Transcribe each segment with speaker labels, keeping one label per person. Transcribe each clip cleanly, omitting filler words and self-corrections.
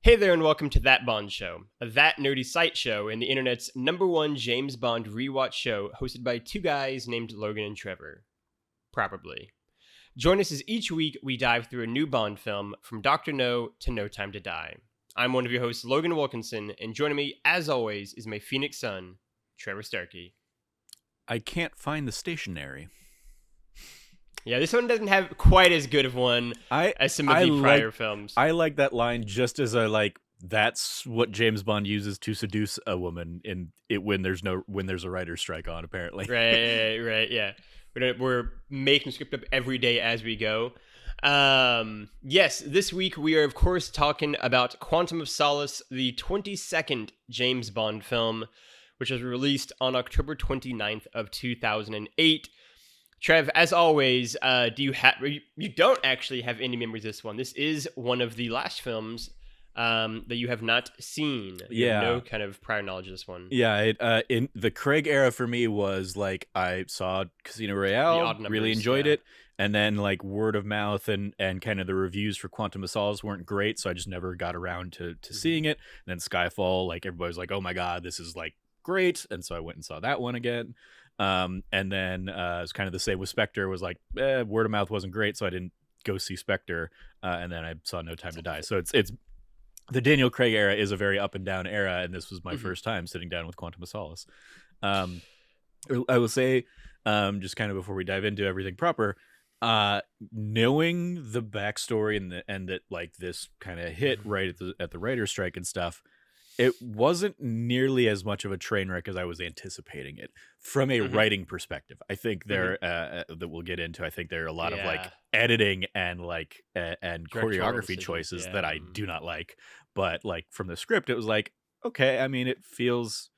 Speaker 1: Hey there, and welcome to That Bond Show, a That Nerdy Site show and the internet's #1 James Bond rewatch show hosted by two guys named Logan and Trevor. Probably. Join us as each week we dive through a new Bond film from Dr. No to No Time to Die. I'm one of your hosts, Logan Wilkinson, and joining me, as always, is my Phoenix son, Trevor Starkey.
Speaker 2: I can't find the stationery.
Speaker 1: Yeah, this one doesn't have quite as good of one as some of the prior films.
Speaker 2: I like that line just as that's what James Bond uses to seduce a woman when there's a writer's strike on, apparently.
Speaker 1: Right, yeah. We're making script up every day as we go. Yes, this week we are, of course, talking about Quantum of Solace, the 22nd James Bond film, which was released on October 29th of 2008. Trev, as always, you don't actually have any memories of this one. This is one of the last films that you have not seen. You have no kind of prior knowledge of this one.
Speaker 2: Yeah, in the Craig era for me was like I saw Casino Royale, really enjoyed it, and then like word of mouth and kind of the reviews for Quantum of Solace weren't great, so I just never got around to seeing it. And then Skyfall, like everybody was like, "Oh my god, this is like great," and so I went and saw that one again. And then it's kind of the same with Spectre. Was like word of mouth wasn't great, so I didn't go see Spectre. And then I saw No Time to Die. So it's the Daniel Craig era is a very up and down era, and this was my first time sitting down with Quantum of Solace. I will say, just kind of before we dive into everything proper, knowing the backstory and that like this kind of hit right at the writer's strike and stuff. It wasn't nearly as much of a train wreck as I was anticipating it from a writing perspective. I think that we'll get into. I think there are a lot of like editing and like and choreography choices that I do not like. But like from the script, it was like, okay. I mean, it feels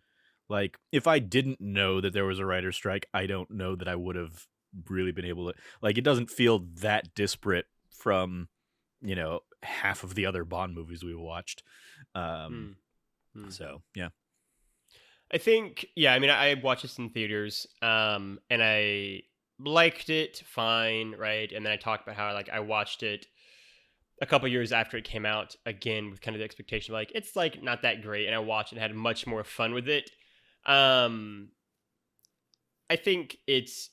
Speaker 2: like if I didn't know that there was a writer's strike, I don't know that I would have really been able to. Like, it doesn't feel that disparate from, half of the other Bond movies we watched. So, yeah.
Speaker 1: I think, I mean, I watched this in theaters, and I liked it fine, right? And then I talked about how, like, I watched it a couple years after it came out, again, with kind of the expectation of, like, it's, like, not that great, and I watched it and had much more fun with it. I think it's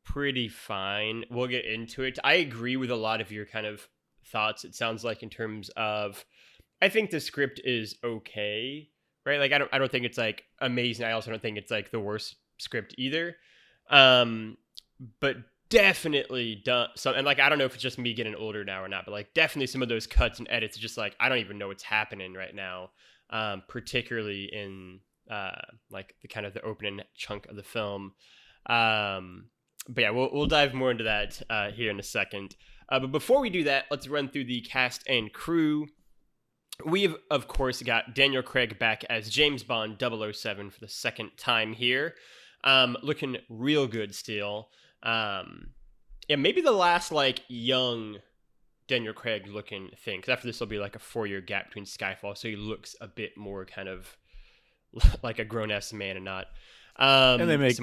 Speaker 1: pretty fine. We'll get into it. I agree with a lot of your kind of thoughts, it sounds like, in terms of, I think the script is okay, right? Like, I don't think it's like amazing. I also don't think it's like the worst script either. But definitely done some, and like, I don't know if it's just me getting older now or not, but like definitely some of those cuts and edits are just like, I don't even know what's happening right now. Particularly in like the kind of the opening chunk of the film. But yeah, we'll dive more into that here in a second. But before we do that, let's run through the cast and crew. We've, of course, got Daniel Craig back as James Bond 007 for the second time here. Looking real good still. Maybe the last, like, young Daniel Craig looking thing. Because after this, there'll be, like, a 4-year gap between Skyfall. So he looks a bit more kind of like a grown-ass man and not...
Speaker 2: and they make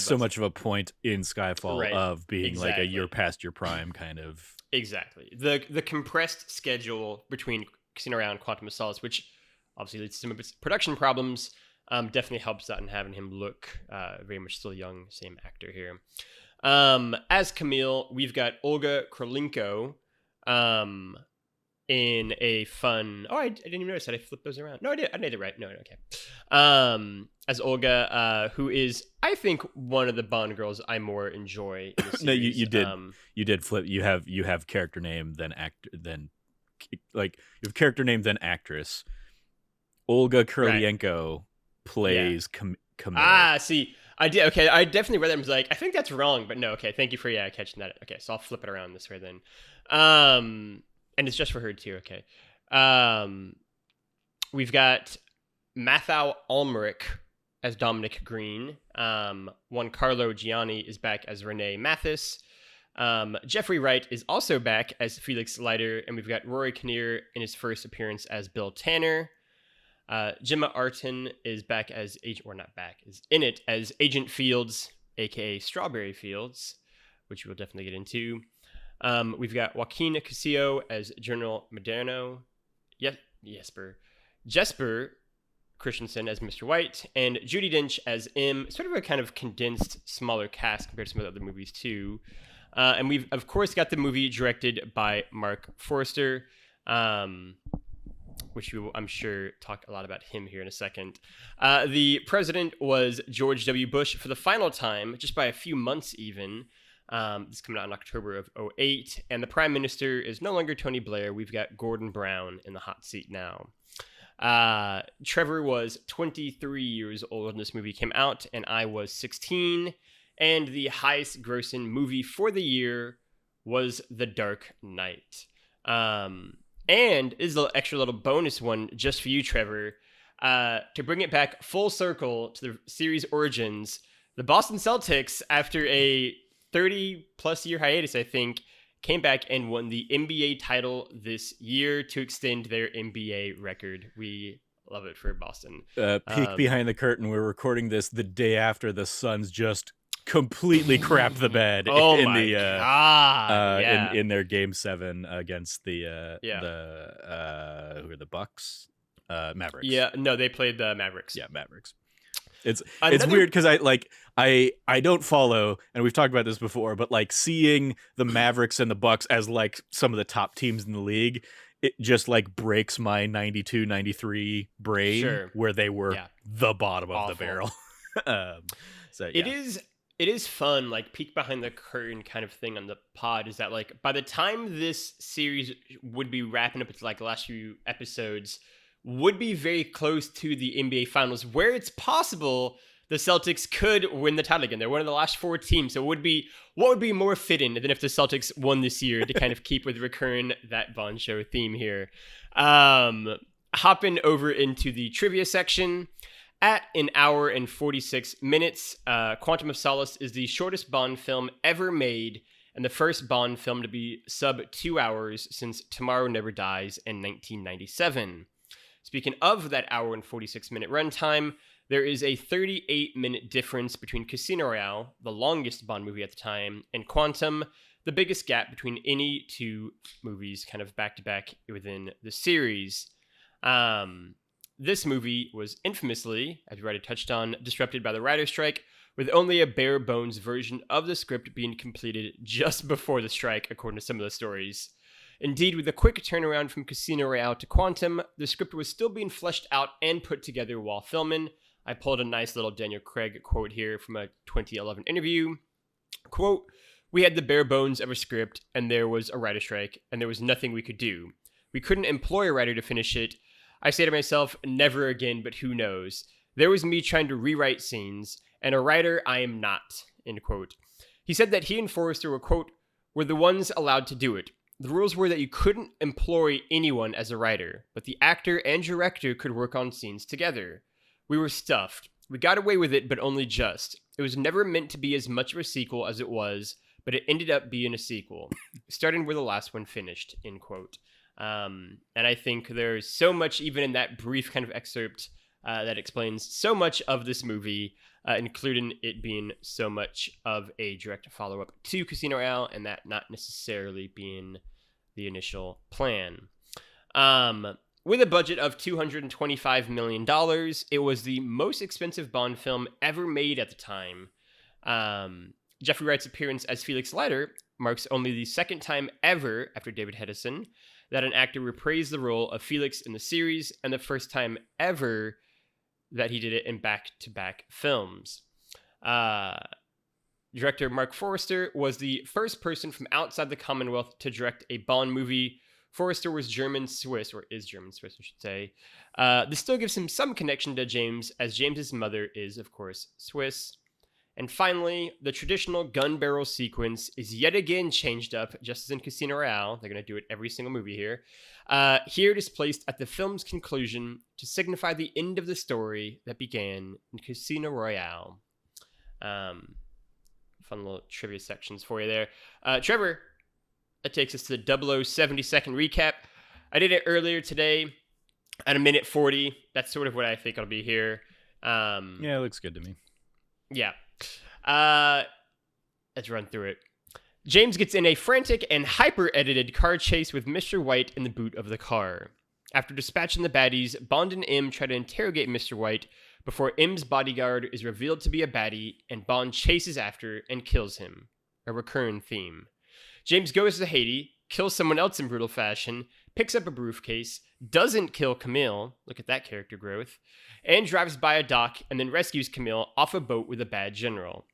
Speaker 2: so much of a point in Skyfall of being like a year past your prime kind of...
Speaker 1: Exactly. The compressed schedule between Casino Royale and Quantum of Solace, which obviously leads to some of its production problems, definitely helps out in having him look very much still young, same actor here. As Camille, we've got Olga Kurylenko in a fun... Oh, I didn't even notice that. I flipped those around. No, I did. I made it right. No, okay. As Olga, who is, I think, one of the Bond girls I more enjoy in the series.
Speaker 2: No, you did. You did flip. You have character name then like you have character name then actress. Olga Kurylenko plays Camille.
Speaker 1: See, I did. Okay, I definitely read that and was like, I think that's wrong, but no. Okay, thank you for catching that. Okay, so I'll flip it around this way then. And it's just for her too. Okay. We've got Mathau Almeric as Dominic Green. Juan Carlo Gianni is back as Renee Mathis. Jeffrey Wright is also back as Felix Leiter, and we've got Rory Kinnear in his first appearance as Bill Tanner. Gemma Arterton is back as is in it as Agent Fields, aka Strawberry Fields, which we'll definitely get into. We've got Joaquin Casillo as General Moderno. Jesper Christensen as Mr. White, and Judi Dench as M. Sort of a kind of condensed, smaller cast compared to some of the other movies too. And we've of course got the movie directed by Mark Forster, which we will, I'm sure, talk a lot about him here in a second. The president was George W. Bush for the final time, just by a few months even. This is coming out in October of 2008. And the prime minister is no longer Tony Blair. We've got Gordon Brown in the hot seat now. Trevor was 23 years old when this movie came out, and I was 16. And the highest grossing movie for the year was The Dark Knight. And this is an extra little bonus one just for you, Trevor. To bring it back full circle to the series origins, the Boston Celtics, after a 30-plus year hiatus, I think, came back and won the NBA title this year to extend their NBA record. We love it for Boston.
Speaker 2: Peek behind the curtain. We're recording this the day after the Suns just completely crapped the bed in their Game 7 against the who are the Bucks? Mavericks.
Speaker 1: Yeah, no, they played the Mavericks.
Speaker 2: Yeah, Mavericks. It's weird because I don't follow, and we've talked about this before, but like seeing the Mavericks and the Bucks as like some of the top teams in the league, it just like breaks my 92-93 brain where they were the bottom of the barrel. So yeah.
Speaker 1: It is fun, like peek behind the curtain kind of thing on the pod, is that like by the time this series would be wrapping up, it's like the last few episodes would be very close to the NBA Finals, where it's possible the Celtics could win the title again. They're one of the last 4 teams, so what would be more fitting than if the Celtics won this year to kind of keep with recurring that Bond show theme here. Hopping over into the trivia section. At an hour and 46 minutes, Quantum of Solace is the shortest Bond film ever made and the first Bond film to be sub 2 hours since Tomorrow Never Dies in 1997. Speaking of that hour and 46 minute runtime, there is a 38-minute difference between Casino Royale, the longest Bond movie at the time, and Quantum, the biggest gap between any two movies kind of back-to-back within the series. This movie was infamously, as we already touched on, disrupted by the writer's strike, with only a bare-bones version of the script being completed just before the strike, according to some of the stories. Indeed, with a quick turnaround from Casino Royale to Quantum, the script was still being fleshed out and put together while filming. I pulled a nice little Daniel Craig quote here from a 2011 interview. Quote, "We had the bare bones of a script, and there was a writer's strike, and there was nothing we could do. We couldn't employ a writer to finish it. I say to myself, never again, but who knows? There was me trying to rewrite scenes, and a writer I am not," end quote. He said that he and Forrester were, quote, "were the ones allowed to do it. The rules were that you couldn't employ anyone as a writer, but the actor and director could work on scenes together. We were stuffed. We got away with it, but only just. It was never meant to be as much of a sequel as it was, but it ended up being a sequel, starting where the last one finished," end quote. And I think there's so much, even in that brief kind of excerpt, that explains so much of this movie, including it being so much of a direct follow-up to Casino Royale, and that not necessarily being the initial plan. With a budget of $225 million, it was the most expensive Bond film ever made at the time. Jeffrey Wright's appearance as Felix Leiter marks only the second time ever, after David Hedison, that an actor reprised the role of Felix in the series, and the first time ever that he did it in back-to-back films. Director Mark Forrester was the first person from outside the Commonwealth to direct a Bond movie. Forrester was German-Swiss, or is German-Swiss, I should say. This still gives him some connection to James, as James's mother is, of course, Swiss. And finally, the traditional gun barrel sequence is yet again changed up, just as in Casino Royale. They're going to do it every single movie here. Here it is placed at the film's conclusion to signify the end of the story that began in Casino Royale. Fun little trivia sections for you there. Trevor, that takes us to the 70-second recap. I did it earlier today at 1:40. That's sort of what I think I'll be here.
Speaker 2: Yeah, it looks good to me.
Speaker 1: Yeah. Let's run through it. James gets in a frantic and hyper-edited car chase with Mr. White in the boot of the car. After dispatching the baddies, Bond and M try to interrogate Mr. White before M's bodyguard is revealed to be a baddie and Bond chases after and kills him. A recurring theme. James goes to Haiti, kills someone else in brutal fashion, picks up a briefcase, doesn't kill Camille, look at that character growth, and drives by a dock and then rescues Camille off a boat with a bad general.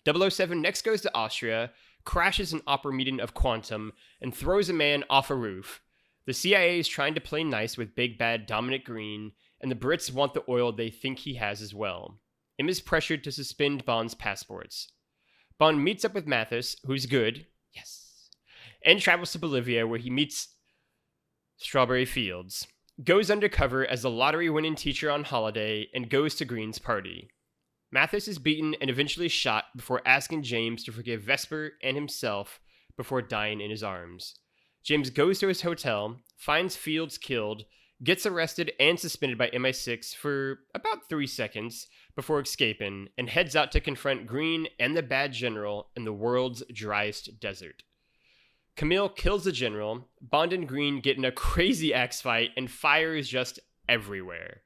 Speaker 1: 007 next goes to Austria, crashes an opera meeting of Quantum, and throws a man off a roof. The CIA is trying to play nice with big bad Dominic Green, and the Brits want the oil they think he has as well. M is pressured to suspend Bond's passports. Bond meets up with Mathis, who's good, yes, and travels to Bolivia where he meets Strawberry Fields, goes undercover as a lottery-winning teacher on holiday, and goes to Green's party. Mathis is beaten and eventually shot before asking James to forgive Vesper and himself before dying in his arms. James goes to his hotel, finds Fields killed, gets arrested and suspended by MI6 for about 3 seconds before escaping, and heads out to confront Green and the bad general in the world's driest desert. Camille kills the general, Bond and Green get in a crazy axe fight, and fire is just everywhere.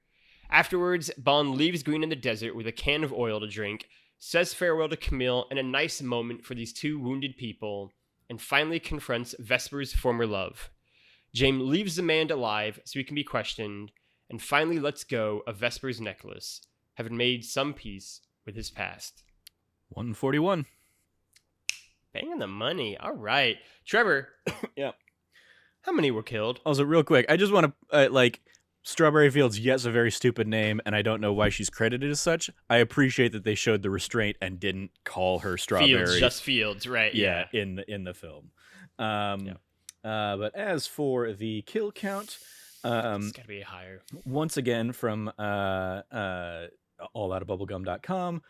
Speaker 1: Afterwards, Bond leaves Green in the desert with a can of oil to drink, says farewell to Camille in a nice moment for these two wounded people, and finally confronts Vesper's former love. James leaves the man alive so he can be questioned, and finally lets go of Vesper's necklace, having made some peace with his past.
Speaker 2: 141.
Speaker 1: Banging the money. All right. Trevor.
Speaker 2: Yeah.
Speaker 1: How many were killed?
Speaker 2: Also, real quick, I just want to, Strawberry Fields, yes, a very stupid name, and I don't know why she's credited as such. I appreciate that they showed the restraint and didn't call her Strawberry.
Speaker 1: Fields, just Fields, right?
Speaker 2: Yeah, in the film. But as for the kill count,
Speaker 1: it's got to be higher.
Speaker 2: Once again from alloutabubblegum.com,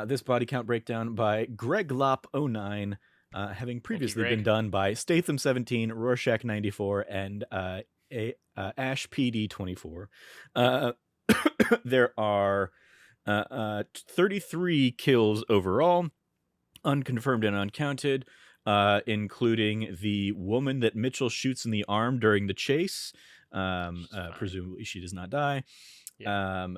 Speaker 2: this body count breakdown by Greg Lopp 09, having previously been done by Statham 17, Rorschach 94, and Ash PD 24. There are 33 kills overall, unconfirmed and uncounted, including the woman that Mitchell shoots in the arm during the chase. Presumably she does not die. Yeah.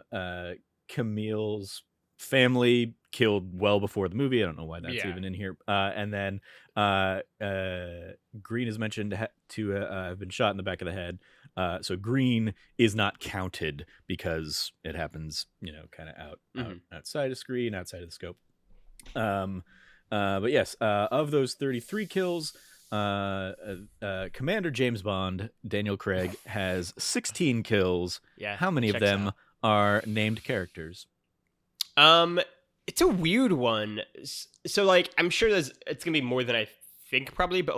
Speaker 2: Camille's family killed well before the movie. I don't know why that's even in here. And then Green is mentioned to have been shot in the back of the head. So Green is not counted because it happens, kind of outside of screen, outside of the scope. But yes, of those 33 kills, Commander James Bond, Daniel Craig, has 16 kills.
Speaker 1: Yeah.
Speaker 2: How many of them are named characters?
Speaker 1: It's a weird one. So, I'm sure it's gonna be more than I think, probably, but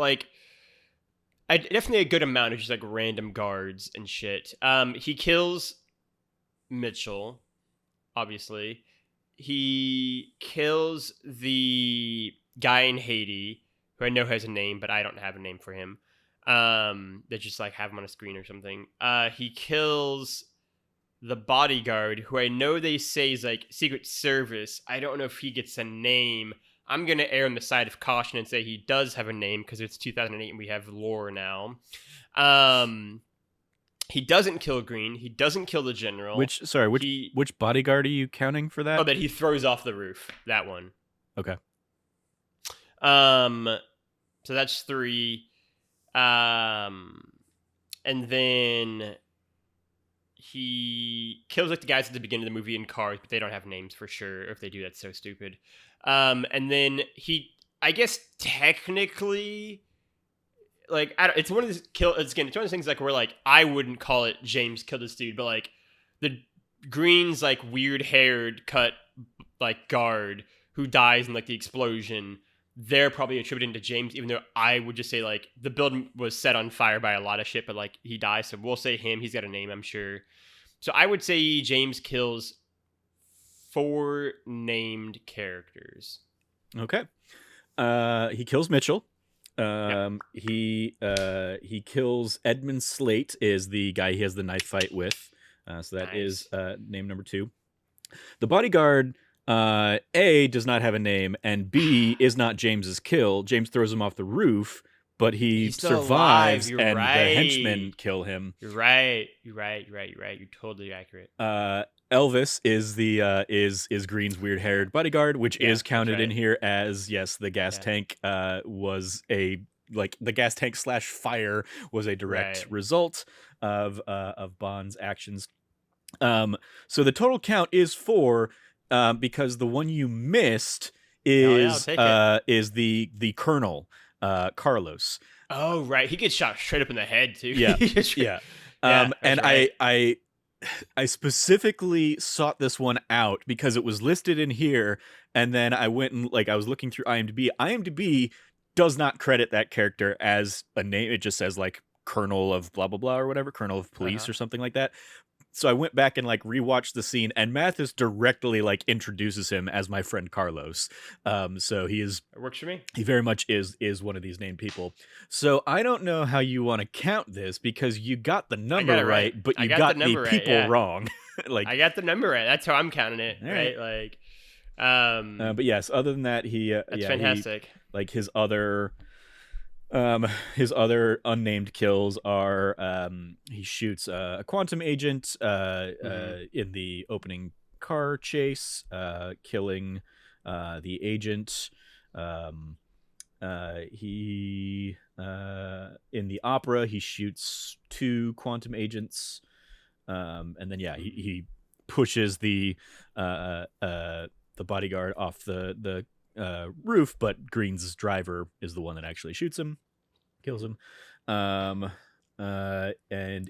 Speaker 1: definitely a good amount of just random guards and shit. He kills Mitchell, obviously. He kills the guy in Haiti, who I know has a name, but I don't have a name for him. They just have him on a screen or something. He kills the bodyguard, who I know they say is Secret Service. I don't know if he gets a name. I'm going to err on the side of caution and say he does have a name because it's 2008 and we have lore now. He doesn't kill Green. He doesn't kill the general.
Speaker 2: Which bodyguard are you counting for that?
Speaker 1: Oh, that he throws off the roof. That one.
Speaker 2: Okay.
Speaker 1: So that's 3. And then he kills the guys at the beginning of the movie in cars, but they don't have names for sure. If they do, that's so stupid. And then I guess technically, it's one of these it's one of those things where I wouldn't call it James killed this dude, but the Green's weird haired cut guard who dies in the explosion, they're probably attributing to James, even though I would just say the building was set on fire by a lot of shit, but he dies, so we'll say him. He's got a name, I'm sure. So I would say James kills 4 named characters.
Speaker 2: Okay. He kills Mitchell.
Speaker 1: Yep.
Speaker 2: He kills Edmund Slate, is the guy he has the knife fight with. So that is name number 2. The bodyguard, A, does not have a name, and B, is not James's kill. James throws him off the roof, but he survives, and the henchmen kill him.
Speaker 1: You're right. You're totally accurate.
Speaker 2: Elvis is the is Green's weird-haired bodyguard, which is counted in here as, yes, the gas tank was a, like, the gas tank / fire was a direct result of Bond's actions. So the total count is 4, because the one you missed is the Colonel, Carlos.
Speaker 1: Oh, right. He gets shot straight up in the head too.
Speaker 2: Yeah. And right. I specifically sought this one out because it was listed in here, and then I went and, like, I was looking through IMDb. IMDb does not credit that character as a name. It just says, like, Colonel of blah blah blah or whatever, Colonel of Police or something like that. So I went back and, like, rewatched the scene, and Mathis directly, like, introduces him as my friend Carlos. So he is,
Speaker 1: it works for me.
Speaker 2: He very much is one of these named people. So I don't know how you want to count this, because you got the number right, but you got the people wrong. Like,
Speaker 1: I got the number right. That's how I'm counting it. Right. Like,
Speaker 2: but yes, other than that,
Speaker 1: that's fantastic.
Speaker 2: Like, his other unnamed kills are, he shoots a quantum agent in the opening car chase, killing the agent. He in the opera, he shoots 2 quantum agents, and then he pushes the bodyguard off the roof, but Green's driver is the one that actually shoots him, kills him. And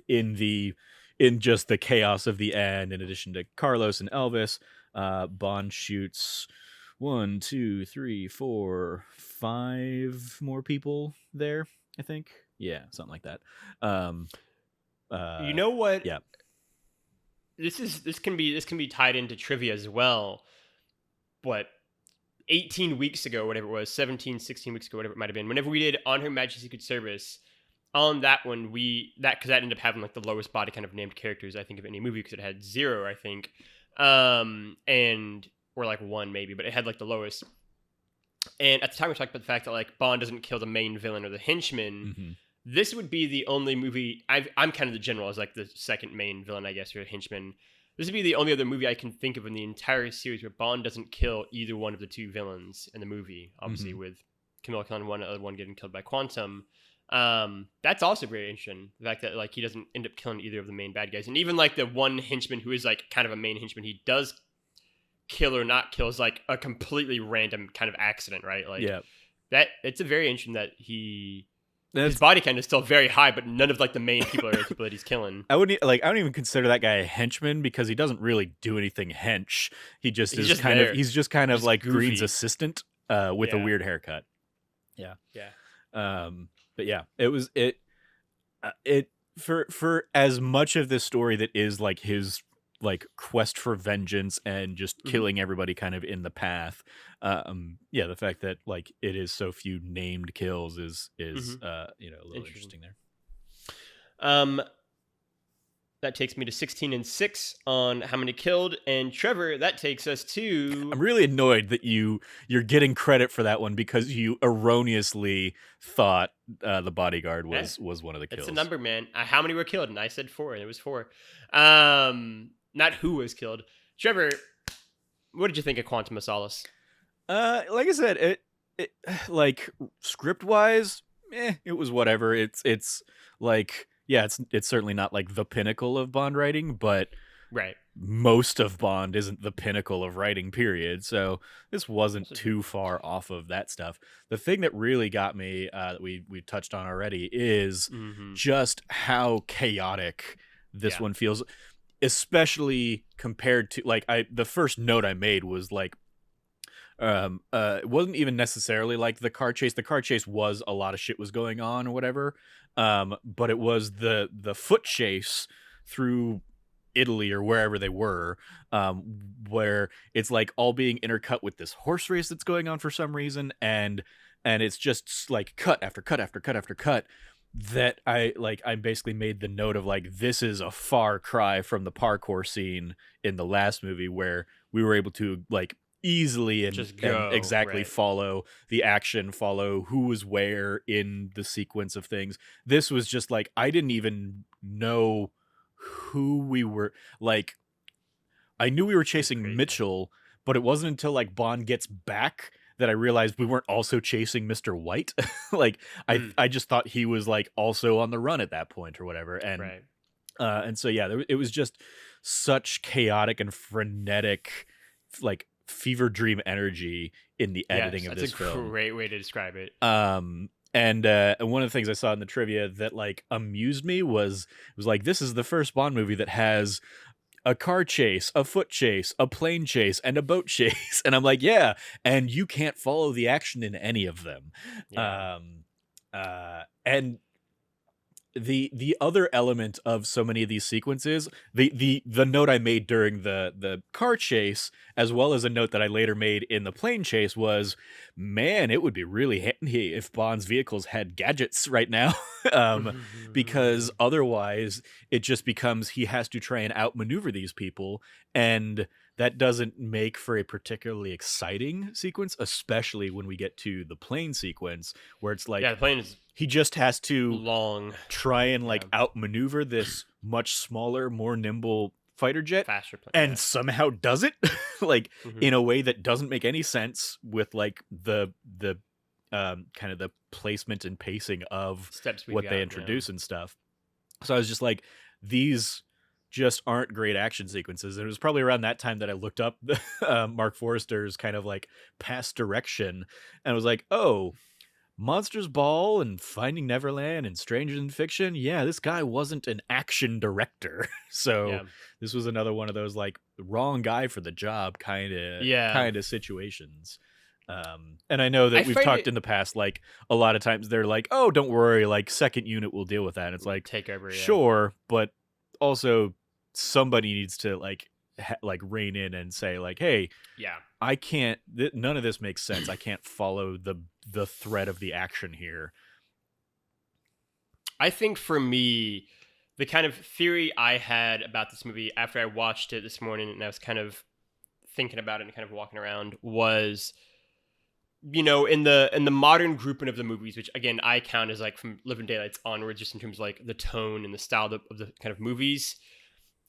Speaker 2: in just the chaos of the end, in addition to Carlos and Elvis, Bond shoots 1, 2, 3, 4, 5 more people there, I think. Yeah, something like that.
Speaker 1: You know what?
Speaker 2: Yeah.
Speaker 1: This can be tied into trivia as well. But 18 weeks ago, whatever it was, 17, 16 weeks ago, whatever it might have been, whenever we did On Her Majesty's Secret Service, on that one, because that ended up having, like, the lowest body kind of named characters, I think, of any movie, because it had 0, I think. Or like 1 maybe, but it had, like, the lowest. And at the time, we talked about the fact that, like, Bond doesn't kill the main villain or the henchman.
Speaker 2: Mm-hmm.
Speaker 1: This would be the only movie, I'm kind of the general as, like, the second main villain, I guess, or henchman. This would be the only other movie I can think of in the entire series where Bond doesn't kill either one of the 2 villains in the movie. Obviously, with Camilla killing one, the other one getting killed by Quantum. That's also very interesting. The fact that, like, he doesn't end up killing either of the main bad guys. And even, like, the one henchman who is, like, kind of a main henchman, he does kill or not kill is, like, a completely random kind of accident, right? Like, it's a very interesting that his body count is still very high, but none of, like, the main people are the people that he's killing.
Speaker 2: I don't even consider that guy a henchman, because he doesn't really do anything hench. He's just kind of like goofy. Green's assistant with a weird haircut. Yeah. But yeah, it for as much of this story that is, like, his, like, quest for vengeance and just killing everybody kind of in the path. The fact that, like, it is so few named kills is a little interesting there.
Speaker 1: That takes me to 16 and 6 on how many killed, and Trevor, that takes us to.
Speaker 2: I'm really annoyed that you're getting credit for that one, because you erroneously thought the bodyguard was one of the kills.
Speaker 1: It's a number, man. How many were killed? And I said 4, and it was 4. Not who was killed. Trevor, what did you think of Quantum of Solace?
Speaker 2: Like I said, it like, script wise, it was whatever. It's like, it's certainly not, like, the pinnacle of Bond writing, but most of Bond isn't the pinnacle of writing, period. So this wasn't too far off of that stuff. The thing that really got me, that we touched on already, is just how chaotic this one feels, especially compared to, like, the first note I made was, like, it wasn't even necessarily, like, the car chase. The car chase was a lot of shit was going on or whatever. But it was the foot chase through Italy or wherever they were, where it's, like, all being intercut with this horse race that's going on for some reason, and it's just, like, cut after cut after cut after cut, that I basically made the note of, like, this is a far cry from the parkour scene in the last movie, where we were able to, like, easily
Speaker 1: just
Speaker 2: and
Speaker 1: go,
Speaker 2: exactly
Speaker 1: right.
Speaker 2: follow the action, follow who was where in the sequence of things. This was just like, I didn't even know who we were. Like, I knew we were
Speaker 1: It was
Speaker 2: chasing
Speaker 1: crazy.
Speaker 2: Mitchell, but it wasn't until like Bond gets back that I realized we weren't also chasing Mr. White. Like, I just thought he was like also on the run at that point or whatever.
Speaker 1: Right.
Speaker 2: And so yeah, it was just such chaotic and frenetic, like fever dream energy in the editing
Speaker 1: Yes,
Speaker 2: of
Speaker 1: that's
Speaker 2: this
Speaker 1: a
Speaker 2: film.
Speaker 1: great way to describe it.
Speaker 2: And one of the things I saw in the trivia that like amused me was like, this is the first Bond movie that has a car chase, a foot chase, a plane chase, and a boat chase. And I'm like, yeah, and you can't follow the action in any of them.
Speaker 1: Yeah.
Speaker 2: And the other element of so many of these sequences, the note I made during the car chase, as well as a note that I later made in the plane chase, was, man, it would be really handy if Bond's vehicles had gadgets right now. Because otherwise it just becomes he has to try and outmaneuver these people, and that doesn't make for a particularly exciting sequence, especially when we get to the plane sequence where it's like,
Speaker 1: yeah, the plane is
Speaker 2: he just has to
Speaker 1: long,
Speaker 2: try and like
Speaker 1: yeah,
Speaker 2: outmaneuver this much smaller, more nimble fighter jet,
Speaker 1: faster plane,
Speaker 2: and
Speaker 1: yeah.
Speaker 2: somehow does it like
Speaker 1: Mhm.
Speaker 2: in a way that doesn't make any sense with like the kind of the placement and pacing of
Speaker 1: Steps we've
Speaker 2: what they
Speaker 1: got,
Speaker 2: introduce and stuff. So I was just like, these just aren't great action sequences. And it was probably around that time that I looked up Mark Forrester's kind of like past direction, and was like, oh, Monsters Ball and Finding Neverland and Strangers in Fiction. Yeah, this guy wasn't an action director. So
Speaker 1: Yeah.
Speaker 2: this was another one of those like wrong guy for the job
Speaker 1: Yeah.
Speaker 2: kind of situations. And I know that
Speaker 1: I
Speaker 2: we've
Speaker 1: find
Speaker 2: talked
Speaker 1: it
Speaker 2: in the past, like a lot of times they're like, oh, don't worry, like second unit will deal with that. And it's like,
Speaker 1: take over, yeah.
Speaker 2: sure, but also somebody needs to like like rein in and say like, hey,
Speaker 1: Yeah.
Speaker 2: I can't. None of this makes sense. I can't follow the thread of the action here.
Speaker 1: I think for me, the kind of theory I had about this movie after I watched it this morning and I was kind of thinking about it and kind of walking around was, you know, in the modern grouping of the movies, which again I count as like from Living Daylights onwards, just in terms of like the tone and the style of the kind of movies.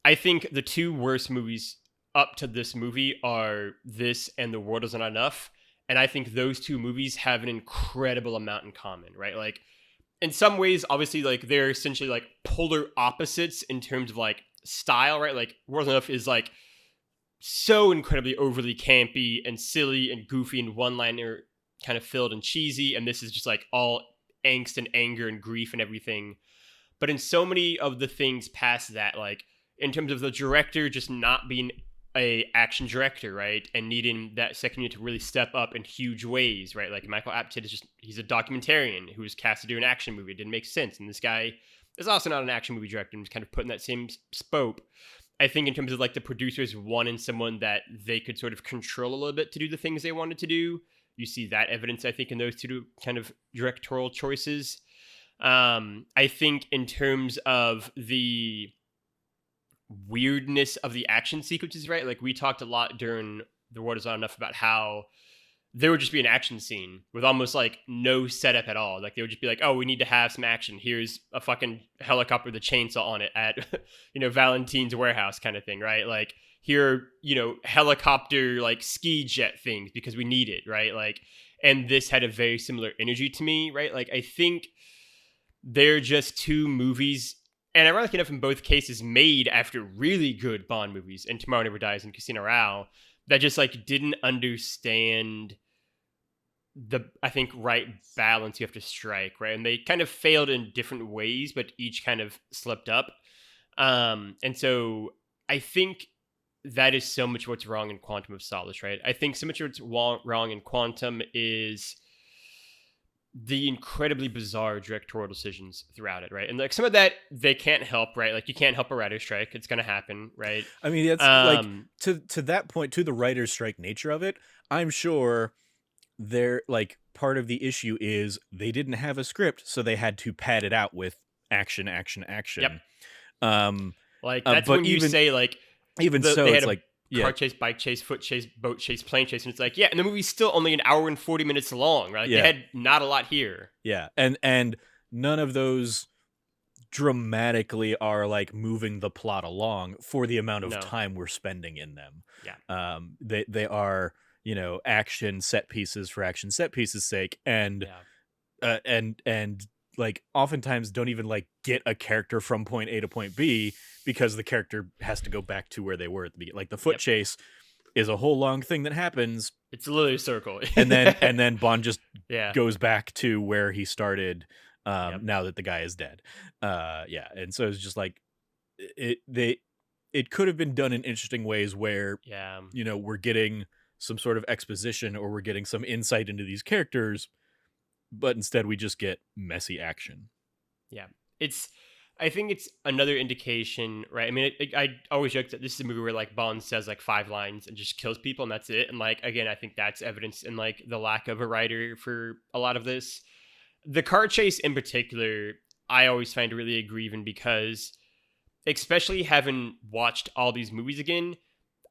Speaker 1: I think the two worst movies up to this movie are this and The World Is Not Enough. And I think those two movies have an incredible amount in common, right? Like, in some ways, obviously, like, they're essentially like polar opposites in terms of like style, right? Like, World Is Not Enough is like so incredibly overly campy and silly and goofy and one-liner kind of filled and cheesy. And this is just like all angst and anger and grief and everything. But in so many of the things past that, like, in terms of the director just not being a action director, right, and needing that second unit to really step up in huge ways, right? Like Michael Apted is just, he's a documentarian who was cast to do an action movie. It didn't make sense. And this guy is also not an action movie director and was kind of put in that same scope. I think in terms of like the producers wanting someone that they could sort of control a little bit to do the things they wanted to do. You see that evidence, I think, in those two kind of directorial choices. I think in terms of the weirdness of the action sequences, right? Like we talked a lot during The World Is Not Enough about how there would just be an action scene with almost like no setup at all. Like they would just be like, oh, we need to have some action. Here's a fucking helicopter with a chainsaw on it at, you know, Valentine's warehouse kind of thing, right? Like here, you know, helicopter, like ski jet things because we need it, right? Like, and this had a very similar energy to me, right? Like I think they're just two movies, and ironically enough, in both cases, made after really good Bond movies, and Tomorrow Never Dies and Casino Royale, that just like didn't understand the, I think, right balance you have to strike, right? And they kind of failed in different ways, but each kind of slipped up. And so I think that is so much what's wrong in Quantum of Solace, right? I think so much of what's wrong in Quantum is the incredibly bizarre directorial decisions throughout it, right? And like some of that they can't help, right? Like you can't help a writer's strike; it's gonna happen, right?
Speaker 2: I mean, it's like to that point, to the writer's strike nature of it. I'm sure they're like part of the issue is they didn't have a script, so they had to pad it out with action, action, action.
Speaker 1: Yep.
Speaker 2: Um,
Speaker 1: Like that's
Speaker 2: but
Speaker 1: when you say like
Speaker 2: even so,
Speaker 1: they
Speaker 2: it's
Speaker 1: had
Speaker 2: like
Speaker 1: car chase, bike chase, foot chase, boat chase, plane chase, and it's like, yeah, and the movie's still only an hour and 40 minutes long, right? Like, they had not a lot here.
Speaker 2: Yeah, and none of those dramatically are like moving the plot along for the amount of time we're spending in them.
Speaker 1: Yeah.
Speaker 2: They are, you know, action set pieces for action set pieces sake, and and like oftentimes don't even like get a character from point A to point B because the character has to go back to where they were at the beginning. Like the foot chase is a whole long thing that happens.
Speaker 1: It's literally a circle.
Speaker 2: and then Bond just goes back to where he started now that the guy is dead. And so it's just like it could have been done in interesting ways where you know, we're getting some sort of exposition or we're getting some insight into these characters, but instead we just get messy action.
Speaker 1: Yeah. I think it's another indication, right? I mean, I always joke that this is a movie where like Bond says like 5 lines and just kills people and that's it. And like, again, I think that's evidence in like the lack of a writer for a lot of this. The car chase in particular, I always find really aggrieving because, especially having watched all these movies again,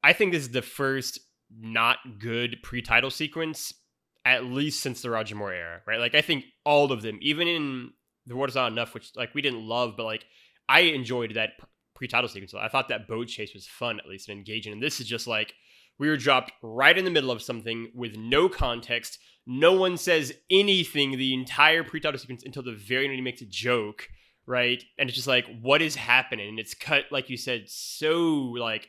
Speaker 1: I think this is the first not good pre-title sequence, at least since the Roger Moore era, right? Like, I think all of them, even in The World Is Not Enough, which like we didn't love, but like I enjoyed that pre-title sequence. I thought that boat chase was fun, at least, and engaging. And this is just like, we were dropped right in the middle of something with no context. No one says anything the entire pre-title sequence until the very end he makes a joke, right? And it's just like, what is happening? And it's cut, like you said, so like,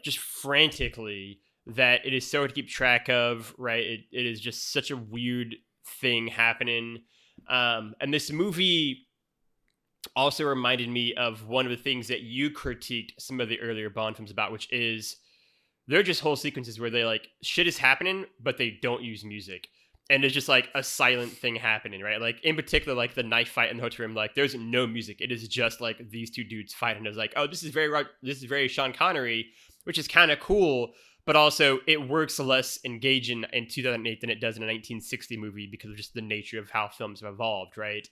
Speaker 1: just frantically that it is so hard to keep track of, right? It is just such a weird thing happening. And this movie also reminded me of one of the things that you critiqued some of the earlier Bond films about, which is they're just whole sequences where they like shit is happening, but they don't use music. And it's just like a silent thing happening, right? Like in particular, like the knife fight in the hotel room, like there's no music. It is just like these two dudes fighting. It's like, oh, this is very Sean Connery, which is kind of cool, but also it works less engaging in 2008 than it does in a 1960 movie because of just the nature of how films have evolved, right?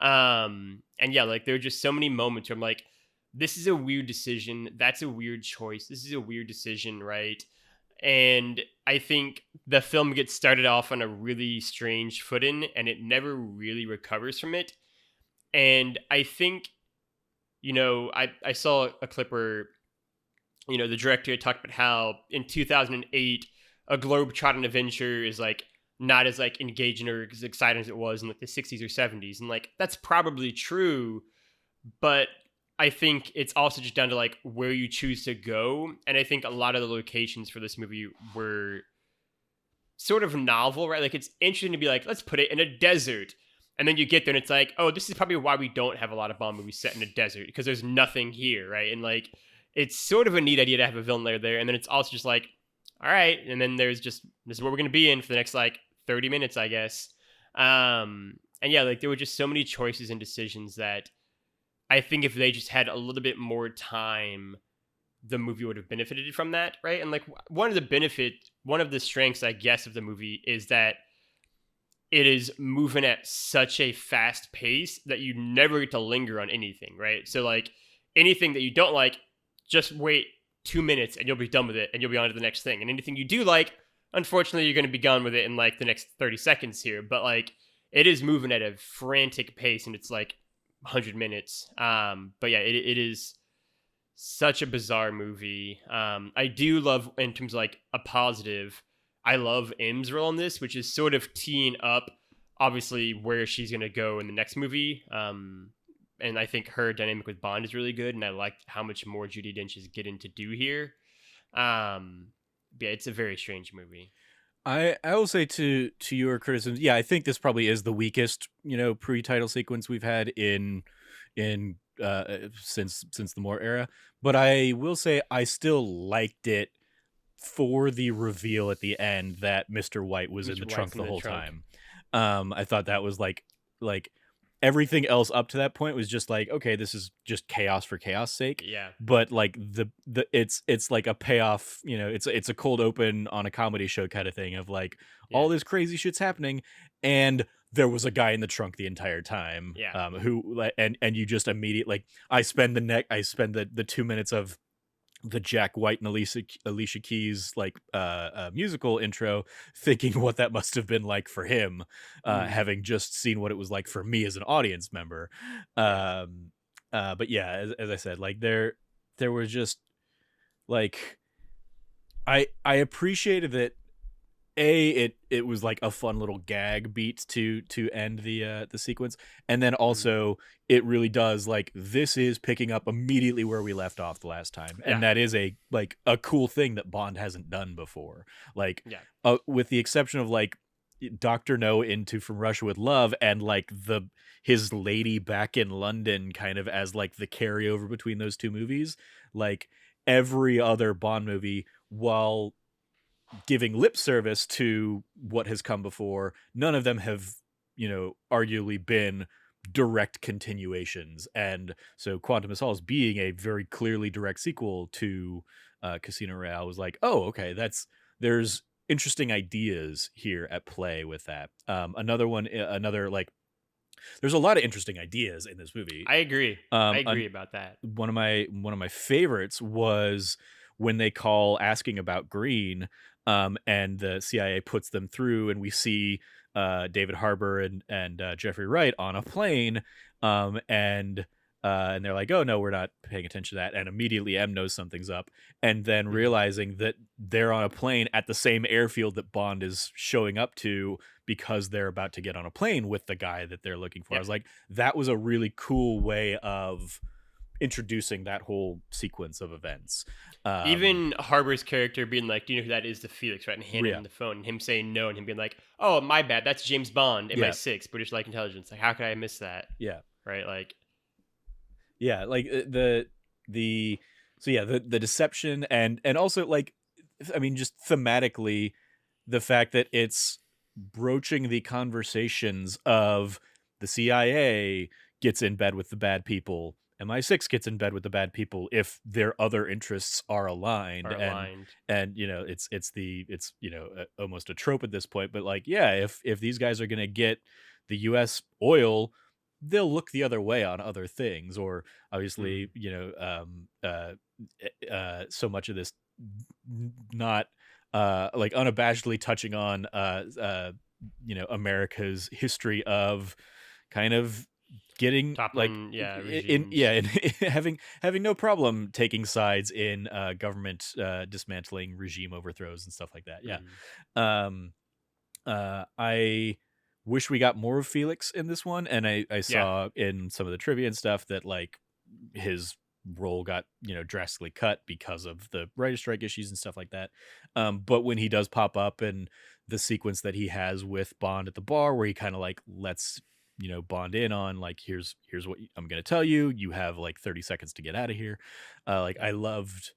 Speaker 1: And yeah, like there are just so many moments where I'm like, this is a weird decision. That's a weird choice. This is a weird decision, right? And I think the film gets started off on a really strange footing and it never really recovers from it. And I think, you know, I saw a clip where, you know, the director talked about how in 2008, a globe-trotting adventure is like not as like engaging or as exciting as it was in like the 60s or 70s. And like, that's probably true, but I think it's also just down to like where you choose to go. And I think a lot of the locations for this movie were sort of novel, right? Like it's interesting to be like, let's put it in a desert. And then you get there and it's like, oh, this is probably why we don't have a lot of Bond movies set in a desert because there's nothing here, right? And like, it's sort of a neat idea to have a villain layer there. And then it's also just like, all right. And then there's just, this is what we're going to be in for the next like 30 minutes, I guess. And yeah, like there were just so many choices and decisions that I think if they just had a little bit more time, the movie would have benefited from that, right? And like one of the strengths, I guess, of the movie is that it is moving at such a fast pace that you never get to linger on anything, right? So like anything that you don't like, just wait 2 minutes and you'll be done with it and you'll be on to the next thing. And anything you do like, unfortunately, you're going to be gone with it in like the next 30 seconds here. But like it is moving at a frantic pace and it's like 100 minutes. But yeah, it is such a bizarre movie. I do love, in terms of like a positive, I love M's role in this, which is sort of teeing up obviously where she's going to go in the next movie. And I think her dynamic with Bond is really good. And I like how much more Judi Dench is getting to do here. Yeah, it's a very strange movie.
Speaker 2: I will say to your criticisms, yeah, I think this probably is the weakest, you know, pre-title sequence we've had in since the Moore era. But I will say I still liked it for the reveal at the end that Mr. White was in the trunk the whole time. I thought that was like everything else up to that point was just like, okay, this is just chaos for chaos sake.
Speaker 1: Yeah.
Speaker 2: But like it's like a payoff, you know, it's a cold open on a comedy show kind of thing of like all this crazy shit's happening and there was a guy in the trunk the entire time.
Speaker 1: Yeah.
Speaker 2: Who and you just immediately like I spend the 2 minutes of the Jack White and Alicia Keys like musical intro, thinking what that must have been like for him, having just seen what it was like for me as an audience member.
Speaker 1: Yeah.
Speaker 2: But yeah, as I said, like there was just like I appreciated that it was like a fun little gag beat to end the sequence, and then also it really does, like, this is picking up immediately where we left off the last time, and that is a cool thing that Bond hasn't done before, like, with the exception of like Dr. No into From Russia with Love, and like his lady back in London kind of as like the carryover between those two movies. Like, every other Bond movie, while giving lip service to what has come before, none of them have, arguably been direct continuations. And so Quantum of Solace, being a very clearly direct sequel to Casino Royale, was like, oh, okay, there's interesting ideas here at play with that. Another like, there's a lot of interesting ideas in this movie.
Speaker 1: I agree. I agree about that.
Speaker 2: One of my favorites was when they call asking about Green, and the CIA puts them through, and we see David Harbour and Jeffrey Wright on a plane, and they're like, oh no, we're not paying attention to that, and immediately M knows something's up, and then realizing that they're on a plane at the same airfield that Bond is showing up to, because they're about to get on a plane with the guy that they're looking for. I was like, that was a really cool way of introducing that whole sequence of events.
Speaker 1: Even Harbour's character being like, do you know who that is, to Felix, right? And handing him the phone, and him saying no, and him being like, oh, my bad, that's James Bond, MI6, British Like Intelligence. Like, how could I miss that?
Speaker 2: Yeah.
Speaker 1: Right? Like,
Speaker 2: yeah, like the deception, and also, like, I mean, just thematically, the fact that it's broaching the conversations of the CIA gets in bed with the bad people, MI6 gets in bed with the bad people if their other interests are aligned. And it's almost a trope at this point, but like, yeah, if these guys are gonna get the US oil, they'll look the other way on other things. Or obviously, so much of this not like unabashedly touching on America's history of kind of getting
Speaker 1: toppling,
Speaker 2: having no problem taking sides in government dismantling, regime overthrows, and stuff like that. I wish we got more of Felix in this one, and I saw in some of the trivia and stuff that like his role got drastically cut because of the writer's strike issues and stuff like that. But when he does pop up, and the sequence that he has with Bond at the bar, where he kind of like lets Bond in on like, here's what I'm gonna tell you, you have like 30 seconds to get out of here. I loved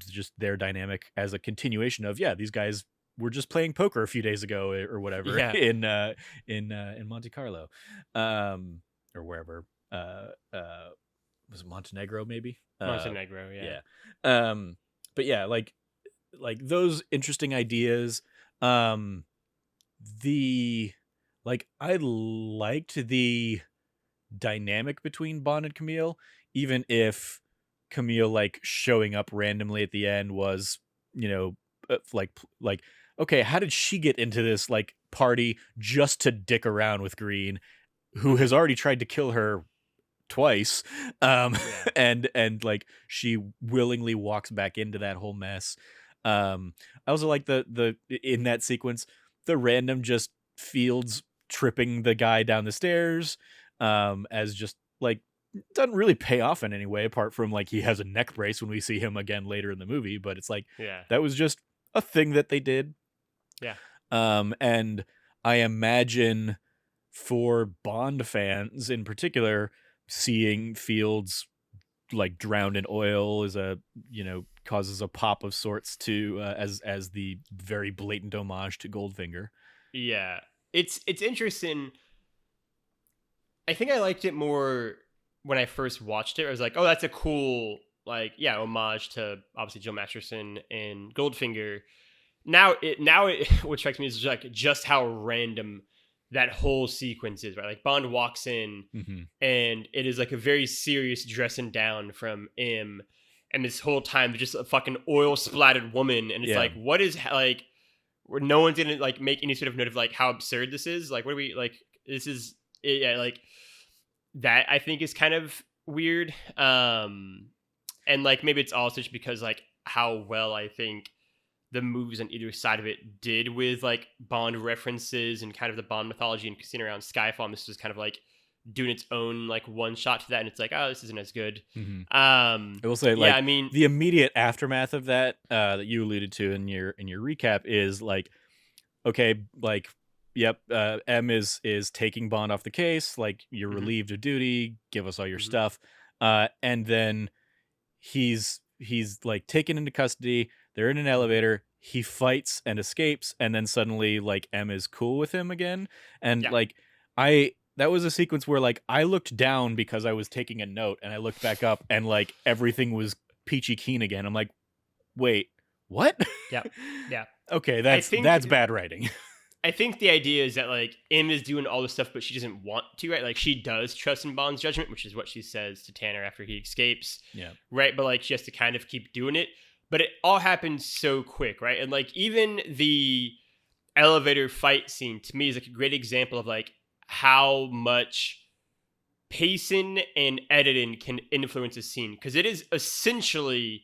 Speaker 2: just their dynamic as a continuation of, these guys were just playing poker a few days ago or whatever, in Monte Carlo, or wherever. Was it Montenegro, maybe?
Speaker 1: Montenegro, yeah.
Speaker 2: But yeah, like those interesting ideas. I liked the dynamic between Bond and Camille, even if Camille like showing up randomly at the end was, like, okay, how did she get into this like party just to dick around with Green, who has already tried to kill her twice, and like she willingly walks back into that whole mess. I also like the in that sequence, the random just Fields tripping the guy down the stairs, as just like, doesn't really pay off in any way, apart from like he has a neck brace when we see him again later in the movie, but it's like, that was just a thing that they did. And I imagine for Bond fans in particular, seeing Fields like drowned in oil is causes a pop of sorts to as the very blatant homage to Goldfinger.
Speaker 1: It's interesting. I think I liked it more when I first watched it. I was like, oh, that's a cool homage to obviously Joe Masterson and Goldfinger. Now what strikes me is like just how random that whole sequence is, right? Like Bond walks in, and it is like a very serious dressing down from M, and this whole time they're just a fucking oil splattered woman, and it's
Speaker 2: Yeah.
Speaker 1: like, what is like, where no one's gonna like make any sort of note of like how absurd this is. Like, what are we like? This is yeah, like that. I think is kind of weird. And like maybe it's also just because like how well I think the movies on either side of it did with like Bond references and kind of the Bond mythology and casino around Skyfall. And this was kind of like doing its own like one shot to that, and it's like, oh, this isn't as good.
Speaker 2: I will say, like,
Speaker 1: yeah, I mean,
Speaker 2: the immediate aftermath of that that you alluded to in your recap is like, okay, like, yep, M is taking Bond off the case, like, you're relieved of duty, give us all your stuff, and then he's like taken into custody. They're in an elevator. He fights and escapes, and then suddenly like M is cool with him again. And like that was a sequence where like I looked down because I was taking a note, and I looked back up, and like everything was peachy keen again. I'm like, wait, what?
Speaker 1: Yeah.
Speaker 2: Okay, that's bad writing.
Speaker 1: I think the idea is that like M is doing all this stuff, but she doesn't want to, right? Like she does trust in Bond's judgment, which is what she says to Tanner after he escapes.
Speaker 2: Yeah.
Speaker 1: Right. But like she has to kind of keep doing it. But it all happens so quick, right? And like even the elevator fight scene to me is like a great example of like how much pacing and editing can influence a scene. Because it is essentially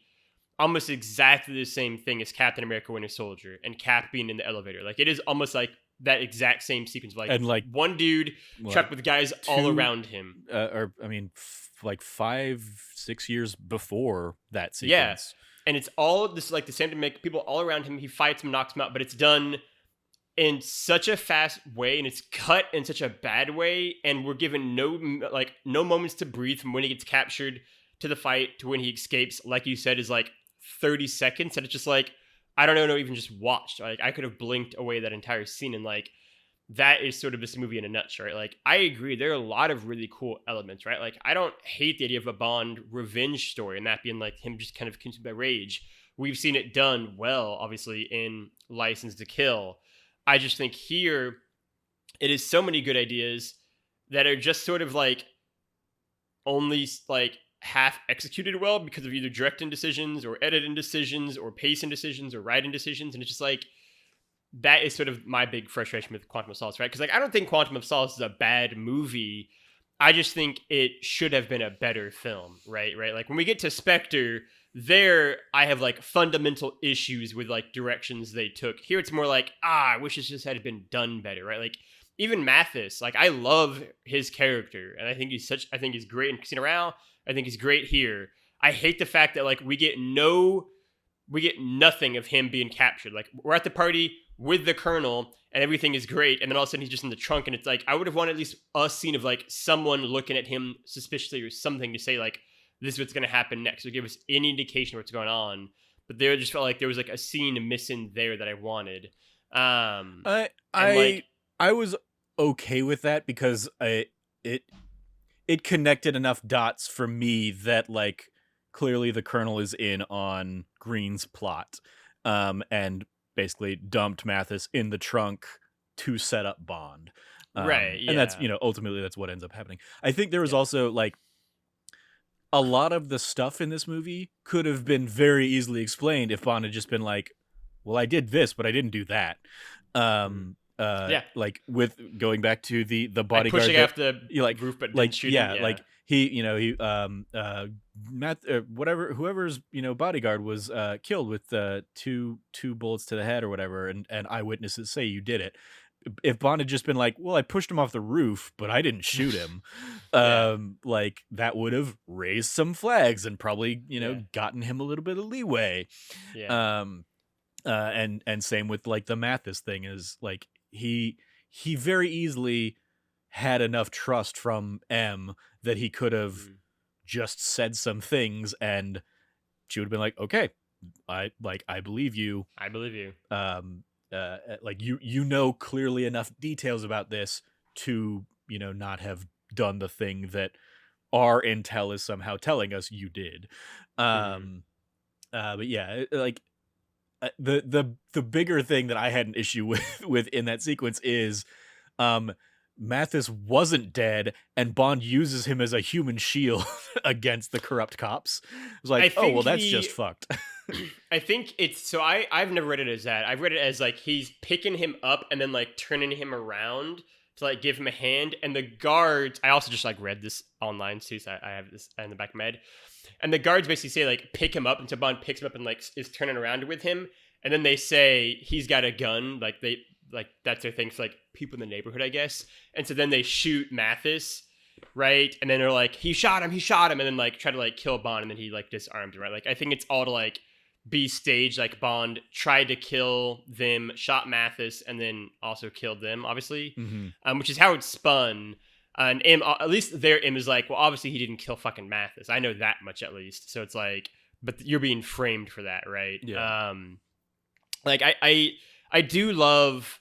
Speaker 1: almost exactly the same thing as Captain America Winter Soldier and Cap being in the elevator. Like it is almost like that exact same sequence of like,
Speaker 2: and like
Speaker 1: one dude trapped with guys all around him.
Speaker 2: Or I mean, like 5-6 years before that sequence.
Speaker 1: Yeah. And it's all this like the same to make people all around him. He fights him, knocks him out, but it's done in such a fast way, and it's cut in such a bad way, and we're given no moments to breathe from when he gets captured to the fight to when he escapes. Like you said, is like 30 seconds, and it's just like I don't know, even just watched. Like I could have blinked away that entire scene, and like that is sort of this movie in a nutshell, right? Like I agree, there are a lot of really cool elements, right? Like I don't hate the idea of a Bond revenge story and that being like him just kind of consumed by rage. We've seen it done well, obviously, in License to Kill. I just think here it is so many good ideas that are just sort of like only like half executed well because of either directing decisions or editing decisions or pacing decisions or writing decisions. And it's just like, that is sort of my big frustration with Quantum of Solace, right? Because like I don't think Quantum of Solace is a bad movie. I just think it should have been a better film, right? Like when we get to Spectre, there I have like fundamental issues with like directions they took. Here it's more like, I wish this just had been done better, right? Like even Mathis, like I love his character, and I think he's great in Casino Royale. I think he's great here. I hate the fact that like we get nothing of him being captured. Like we're at the party with the Colonel and everything is great, and then all of a sudden he's just in the trunk, and it's like I would have wanted at least a scene of like someone looking at him suspiciously or something to say like, this is what's going to happen next, or give us any indication of what's going on. But there just felt like there was like a scene missing there that I wanted.
Speaker 2: I was okay with that because it connected enough dots for me that like clearly the Colonel is in on Green's plot, and basically dumped Mathis in the trunk to set up Bond.
Speaker 1: Right. Yeah.
Speaker 2: And that's, ultimately that's what ends up happening. I think there was also like a lot of the stuff in this movie could have been very easily explained if Bond had just been like, well, I did this, but I didn't do that. Like with going back to the bodyguard
Speaker 1: pushing off the roof, but
Speaker 2: like
Speaker 1: shooting,
Speaker 2: like whoever's bodyguard was killed with two bullets to the head or whatever, and eyewitnesses say you did it. If Bond had just been like, well, I pushed him off the roof, but I didn't shoot him, like that would have raised some flags and probably gotten him a little bit of leeway. And same with like the Mathis thing is like he very easily had enough trust from M that he could have just said some things and she would have been like, okay, I believe you.
Speaker 1: I believe you.
Speaker 2: Like you know clearly enough details about this to not have done the thing that our intel is somehow telling us you did. But yeah, like the bigger thing that I had an issue with in that sequence is Mathis wasn't dead, and Bond uses him as a human shield against the corrupt cops. It's like, oh, well, that's just fucked.
Speaker 1: I think it's so I've never read it as that. I've read it as like he's picking him up and then like turning him around to like give him a hand, and the guards. I also just like read this online too, so I have this in the back of my head. And the guards basically say like pick him up, and so Bond picks him up and like is turning around with him, and then they say he's got a gun, like they like that's their thing for like people in the neighborhood, I guess. And so then they shoot Mathis, right? And then they're like, he shot him, and then like try to like kill Bond, and then he like disarmed him, right? Like I think it's all to like be staged, like Bond tried to kill them, shot Mathis, and then also killed them, obviously, which is how it's spun. And M, at least their M is like, well, obviously he didn't kill fucking Mathis. I know that much at least. So it's like, but you're being framed for that, right?
Speaker 2: Yeah.
Speaker 1: Like I do love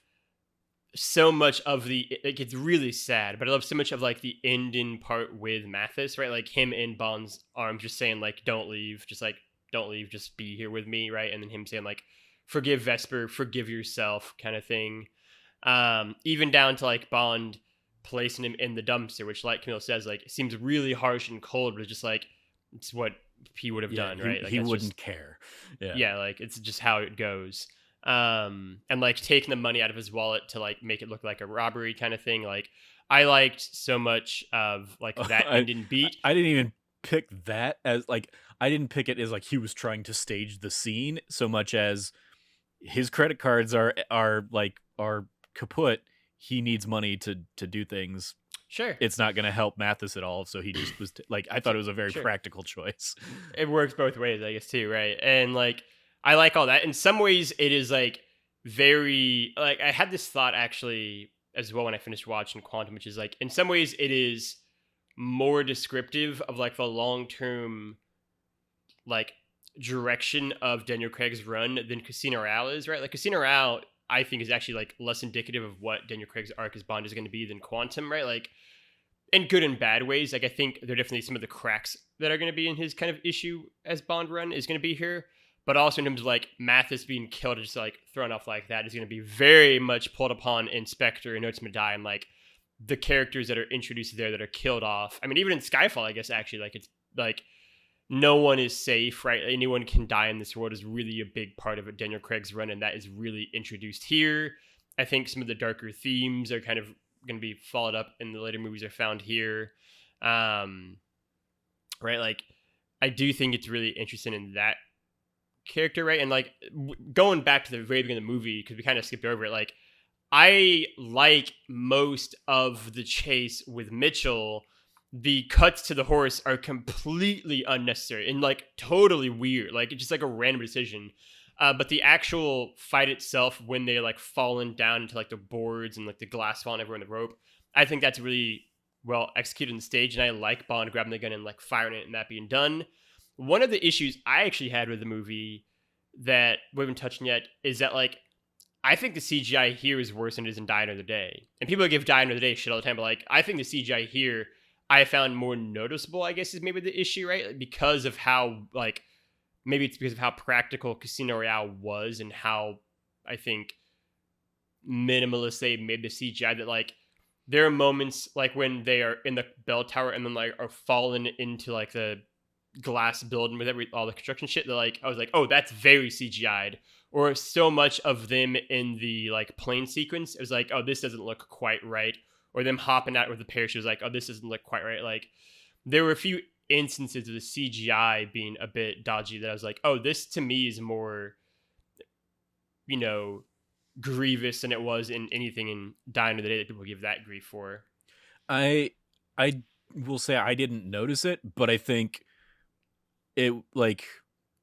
Speaker 1: so much of the, like, it's really sad, but I love so much of like the ending part with Mathis, right? Like him in Bond's arms, just saying like, don't leave, just be here with me, right? And then him saying like, forgive Vesper, forgive yourself, kind of thing. Even down to like Bond placing him in the dumpster, which like Camille says, like seems really harsh and cold, but it's just like it's what he would have done, right? Like,
Speaker 2: he wouldn't care.
Speaker 1: Yeah, like it's just how it goes. And like taking the money out of his wallet to like make it look like a robbery kind of thing. Like I liked so much of like that ending beat.
Speaker 2: I didn't even pick that as like, I didn't pick it as like he was trying to stage the scene so much as his credit cards are kaput. He needs money to do things.
Speaker 1: Sure.
Speaker 2: It's not going to help Mathis at all. So he just was like, I thought it was a very practical choice.
Speaker 1: It works both ways, I guess, too, right? And like, I like all that. In some ways, it is like very, like, I had this thought actually as well when I finished watching Quantum, which is like, in some ways, it is more descriptive of like the long-term, like, direction of Daniel Craig's run than Casino Royale is, right? Like, Casino Royale, I think, is actually like less indicative of what Daniel Craig's arc as Bond is going to be than Quantum, right? Like, in good and bad ways. Like, I think there are definitely some of the cracks that are going to be in his kind of issue as Bond run is going to be here. But also in terms of like Mathis being killed, just like thrown off like that is going to be very much pulled upon in Spectre and Notes Madai, and like the characters that are introduced there that are killed off. I mean, even in Skyfall, I guess actually like it's like no one is safe, right? Anyone can die in this world is really a big part of Daniel Craig's run, and that is really introduced here. I think some of the darker themes are kind of going to be followed up in the later movies are found here. Right? Like, I do think it's really interesting in that character, right? And like going back to the very beginning of the movie, because we kind of skipped over it, like I like most of the chase with Mitchell. The cuts to the horse are completely unnecessary and like totally weird. Like it's just like a random decision. But the actual fight itself, when they're like falling down into like the boards and like the glass falling everywhere in the rope, I think that's really well executed on the stage. And I like Bond grabbing the gun and like firing it and that being done. One of the issues I actually had with the movie that we haven't touched on yet is that like I think the CGI here is worse than it is in Die Another Day. And people give Die Another Day shit all the time, but like I think the CGI here I found more noticeable, I guess, is maybe the issue, right? Like, because of how like maybe it's because of how practical Casino Royale was and how I think minimalist they made the CGI that like there are moments like when they are in the bell tower and then like are falling into like the glass building with all the construction shit that like I was like, oh, that's very CGI'd. Or so much of them in the like plane sequence, it was like, oh, this doesn't look quite right. Or them hopping out with the parachute, was like, oh, this doesn't look quite right. Like there were a few instances of the CGI being a bit dodgy that I was like, oh, this to me is more, you know, grievous than it was in anything in Die Another Day that people give that grief for.
Speaker 2: I will say I didn't notice it, but I think it like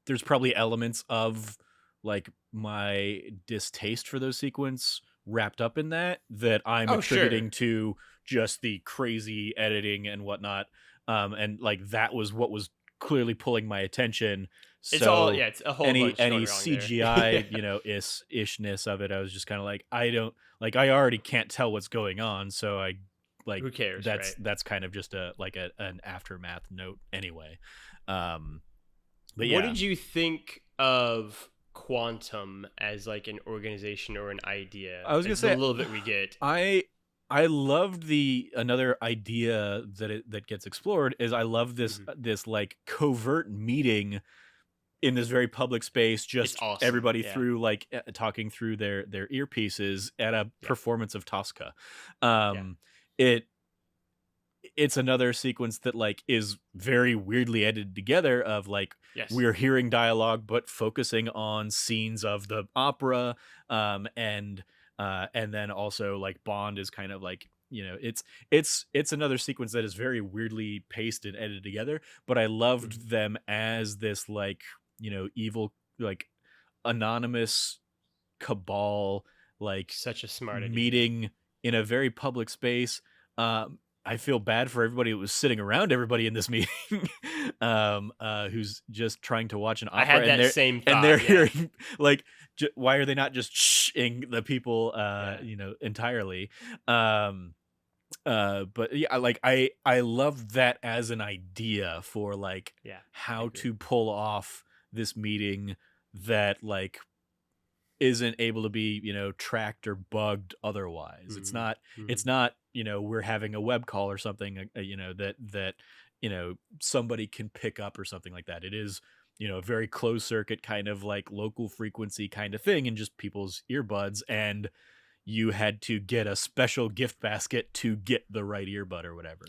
Speaker 2: there's probably elements of like my distaste for those sequence wrapped up in that I'm attributing to just the crazy editing and whatnot. And like that was what was clearly pulling my attention.
Speaker 1: It's all it's a whole
Speaker 2: any
Speaker 1: bunch
Speaker 2: CGI, you know, ishness of it. I was just kind of like, I already can't tell what's going on, so I like
Speaker 1: who cares?
Speaker 2: That's kind of just an aftermath note anyway. But
Speaker 1: what did you think of Quantum as like an organization or an idea?
Speaker 2: I was gonna say
Speaker 1: a little bit we get.
Speaker 2: I I loved another idea that gets explored is I love this this like covert meeting in this very public space,
Speaker 1: It's
Speaker 2: just
Speaker 1: awesome.
Speaker 2: everybody
Speaker 1: Yeah.
Speaker 2: through like talking through their earpieces at a
Speaker 1: Yeah.
Speaker 2: performance of Tosca.
Speaker 1: Yeah.
Speaker 2: It it's another sequence that like is very weirdly edited together of like
Speaker 1: Yes.
Speaker 2: we're hearing dialogue but focusing on scenes of the opera, and then also like Bond is kind of like, you know, it's another sequence that is very weirdly paced and edited together, but I loved them as this like, you know, evil like anonymous cabal like
Speaker 1: Such a smart idea.
Speaker 2: meeting in a very public space. I feel bad for everybody who was sitting around everybody in this meeting, who's just trying to watch an opera.
Speaker 1: I had that
Speaker 2: and
Speaker 1: same thought.
Speaker 2: And they're hearing like, why are they not just shhing the people, you know, entirely? But yeah, like I love that as an idea for like how to pull off this meeting that like isn't able to be, you know, tracked or bugged otherwise. It's not, you know, we're having a web call or something, you know, that you know, somebody can pick up or something like that. It is, you know, a very closed circuit kind of like local frequency kind of thing in just people's earbuds, and you had to get a special gift basket to get the right earbud or whatever.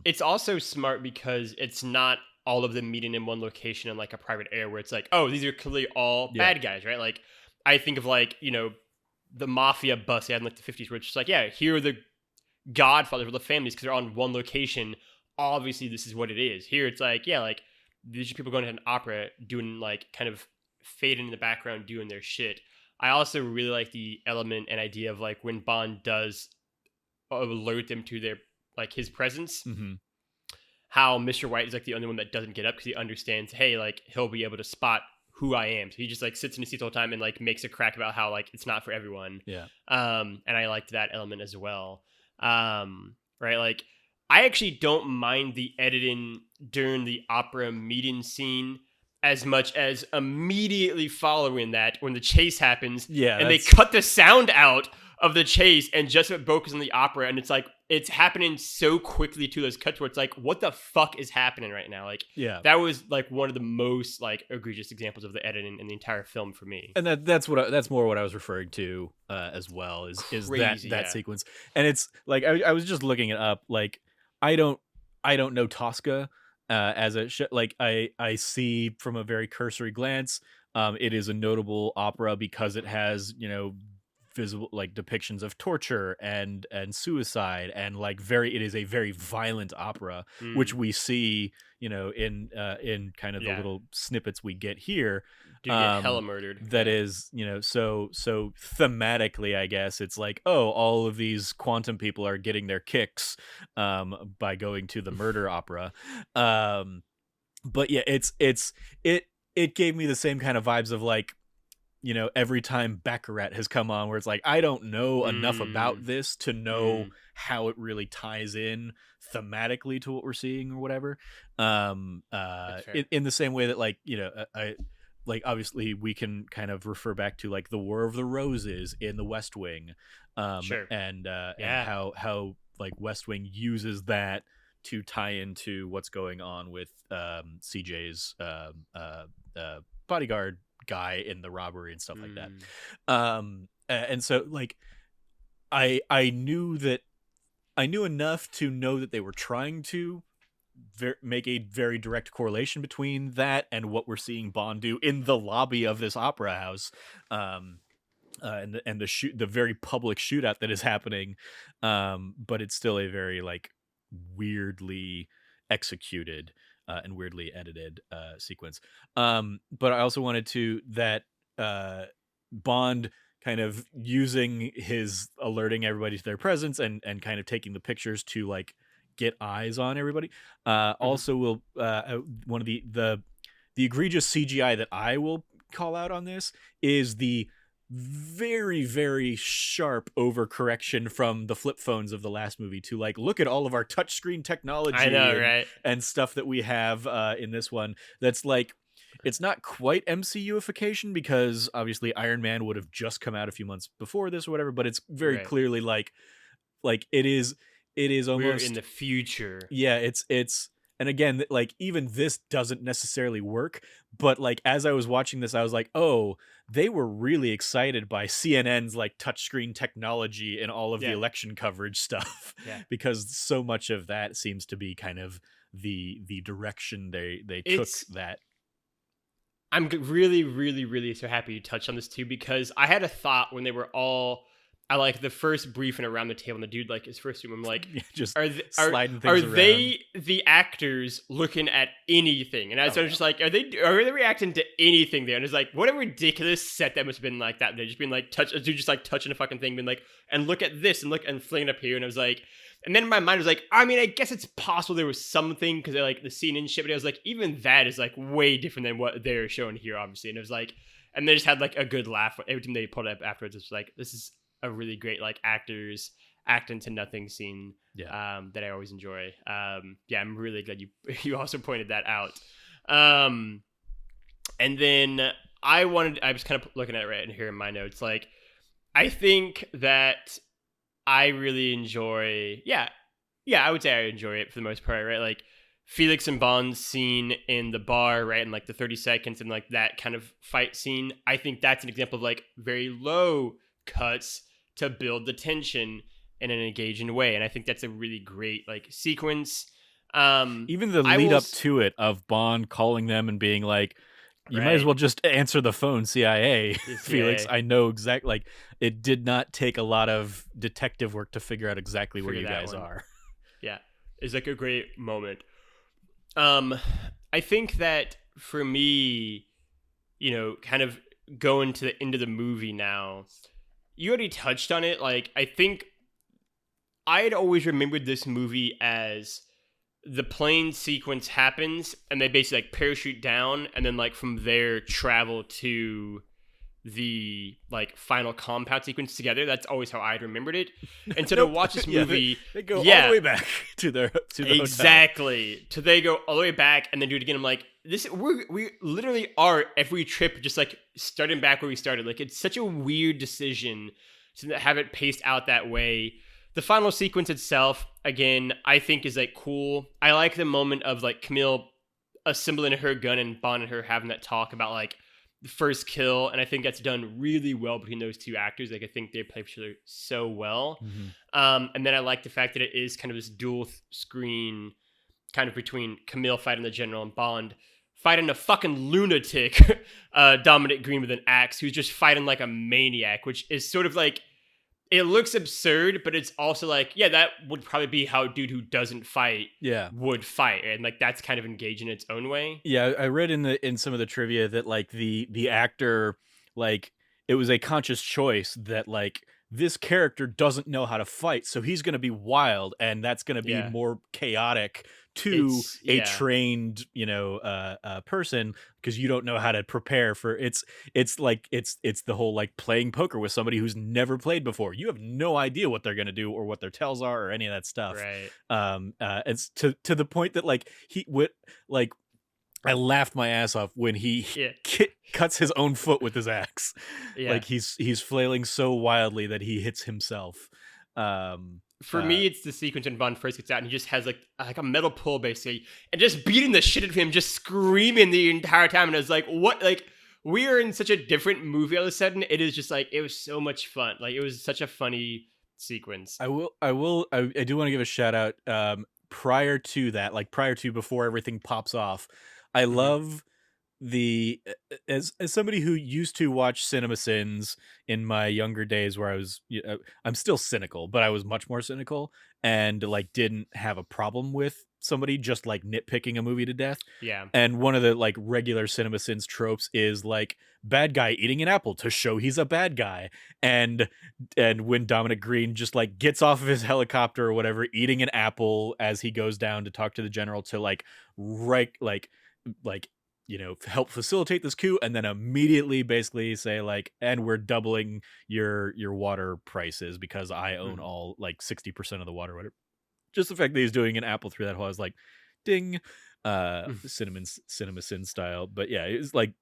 Speaker 1: It's also smart because it's not all of them meeting in one location in like a private area where it's like, oh, these are clearly all bad guys, right? Like I think of like, you know, the mafia bus they had in like the 50s where it's just like, yeah, here are the godfathers of the families because they're on one location. Obviously, this is what it is. Here it's like, yeah, like these are people going to an opera doing like kind of fading in the background doing their shit. I also really like the element and idea of like when Bond does alert them to their like his presence, how Mr. White is like the only one that doesn't get up because he understands, hey, like he'll be able to spot who I am. So he just like sits in his seat the whole time and like makes a crack about how like it's not for everyone.
Speaker 2: Yeah.
Speaker 1: And I liked that element as well. Right. Like I actually don't mind the editing during the opera meeting scene as much as immediately following that when the chase happens.
Speaker 2: Yeah.
Speaker 1: And they cut the sound out of the chase and just focus on the opera, and it's like it's happening so quickly to those cuts where it's like, what the fuck is happening right now? Like,
Speaker 2: yeah,
Speaker 1: that was like one of the most like egregious examples of the editing in the entire film for me.
Speaker 2: And that's more what I was referring to as well. Is
Speaker 1: Crazy,
Speaker 2: that sequence? And it's like I was just looking it up. Like I don't know Tosca as a like I see from a very cursory glance. It is a notable opera because it has, you know, visible like depictions of torture and suicide, and like it is a very violent opera, which we see, you know, in kind of the little snippets we get here.
Speaker 1: Dude get hella murdered.
Speaker 2: That is, you know, so thematically, I guess it's like, oh, all of these quantum people are getting their kicks by going to the murder opera. But yeah, it gave me the same kind of vibes of like, you know, every time Baccarat has come on where it's like, I don't know enough about this to know how it really ties in thematically to what we're seeing or whatever. In the same way that, like, you know, I like, obviously we can kind of refer back to like the War of the Roses in the West Wing. And how like West Wing uses that to tie into what's going on with CJ's bodyguard guy in the robbery and stuff like that. And so like I knew enough to know that they were trying to make a very direct correlation between that and what we're seeing Bond do in the lobby of this opera house, and the very public shootout that is happening, but it's still a very like weirdly executed and weirdly edited sequence. But I also wanted to that Bond kind of using his alerting everybody to their presence and kind of taking the pictures to like get eyes on everybody. Also will one of the egregious CGI that I will call out on this is the very, very sharp overcorrection from the flip phones of the last movie to like, look at all of our touchscreen technology.
Speaker 1: I know, right?
Speaker 2: And stuff that we have in this one that's like, it's not quite MCUification because obviously Iron Man would have just come out a few months before this or whatever, but it's very clearly like like it is
Speaker 1: We're
Speaker 2: almost
Speaker 1: in the future.
Speaker 2: yeah, it's and again, like even this doesn't necessarily work, but like as I was watching this, I was like, oh, they were really excited by CNN's like touchscreen technology and all of the
Speaker 1: Yeah.
Speaker 2: election coverage stuff,
Speaker 1: Yeah.
Speaker 2: because so much of that seems to be kind of the direction they took
Speaker 1: It's
Speaker 2: that.
Speaker 1: I'm really, really, really so happy you touched on this too, because I had a thought when they were all, I like the first briefing around the table, and the dude like his first room. I'm like,
Speaker 2: Just
Speaker 1: are they,
Speaker 2: sliding
Speaker 1: are
Speaker 2: things around.
Speaker 1: they the actors looking at anything? And I was just like, are they reacting to anything there? And it's like, what a ridiculous set that must have been like that. They just been like a dude just like touching a fucking thing, being like, and look at this, and look and flinging up here, and I was like. And then my mind was like, I mean, I guess it's possible there was something because like the scene and shit, but I was like, even that is like way different than what they're showing here, obviously. And it was like, and they just had like a good laugh every time they pulled it up afterwards. It's like, this is a really great like actors acting to nothing scene.
Speaker 2: Yeah.
Speaker 1: That I always enjoy. Yeah, I'm really glad you also pointed that out. And then I was kind of looking at it right in here in my notes. Like, I think that I really enjoy, yeah, I would say I enjoy it for the most part, right? Like Felix and Bond's scene in the bar, right? And like the 30 seconds and like that kind of fight scene. I think that's an example of like very low cuts to build the tension in an engaging way. And I think that's a really great like sequence.
Speaker 2: Even the lead up to it of Bond calling them and being like, you might as well just answer the phone, CIA. Felix, I know exactly. Like, it did not take a lot of detective work to figure out exactly where you guys are.
Speaker 1: Yeah, it's like a great moment. I think that for me, you know, kind of going to the end of the movie now, you already touched on it. Like, I think I had always remembered this movie as the plane sequence happens and they basically like parachute down and then like from there travel to the like final compound sequence together. That's always how I'd remembered it. And so to watch this movie,
Speaker 2: they go all the way back to the
Speaker 1: exactly
Speaker 2: hotel.
Speaker 1: To they go all the way back and then do it again. I'm like, we literally are every trip just like starting back where we started. Like, it's such a weird decision to have it paced out that way. The final sequence itself, again, I think is like cool. I like the moment of like Camille assembling her gun and Bond and her having that talk about like the first kill, and I think that's done really well between those two actors. Like, I think they play each other so well.
Speaker 2: Mm-hmm.
Speaker 1: And then I like the fact that it is kind of this dual screen kind of between Camille fighting the general and Bond fighting a fucking lunatic, Dominic Green with an axe, who's just fighting like a maniac, which is sort of like, it looks absurd, but it's also like, yeah, that would probably be how a dude who doesn't fight would fight. And like, that's kind of engaging in its own way.
Speaker 2: Yeah, I read in some of the trivia that like the actor, like, it was a conscious choice that like this character doesn't know how to fight, so he's going to be wild, and that's going to be more chaotic to a trained, person, because you don't know how to prepare for it's the whole like playing poker with somebody who's never played before. You have no idea what they're going to do or what their tells are or any of that stuff.
Speaker 1: Right.
Speaker 2: It's to the point that like I laughed my ass off when he cuts his own foot with his axe. Like, he's flailing so wildly that he hits himself.
Speaker 1: For me, it's the sequence when Bond first gets out and he just has like a metal pole basically and just beating the shit out of him, just screaming the entire time. And I was like, what? Like, we are in such a different movie all of a sudden. It is just like, it was so much fun. Like, it was such a funny sequence.
Speaker 2: I do want to give a shout out prior to before everything pops off. I love as somebody who used to watch Cinemasins in my younger days, where I was, I'm still cynical, but I was much more cynical and like didn't have a problem with somebody just like nitpicking a movie to death.
Speaker 1: Yeah.
Speaker 2: And one of the like regular Cinemasins tropes is like bad guy eating an apple to show he's a bad guy. And when Dominic Green just like gets off of his helicopter or whatever, eating an apple as he goes down to talk to the general to help facilitate this coup, and then immediately basically say like, and we're doubling your water prices because I own all like 60% of the water, whatever. Just the fact that he's doing an apple through that hole, I was like, ding. Cinnamon style. But yeah, it's like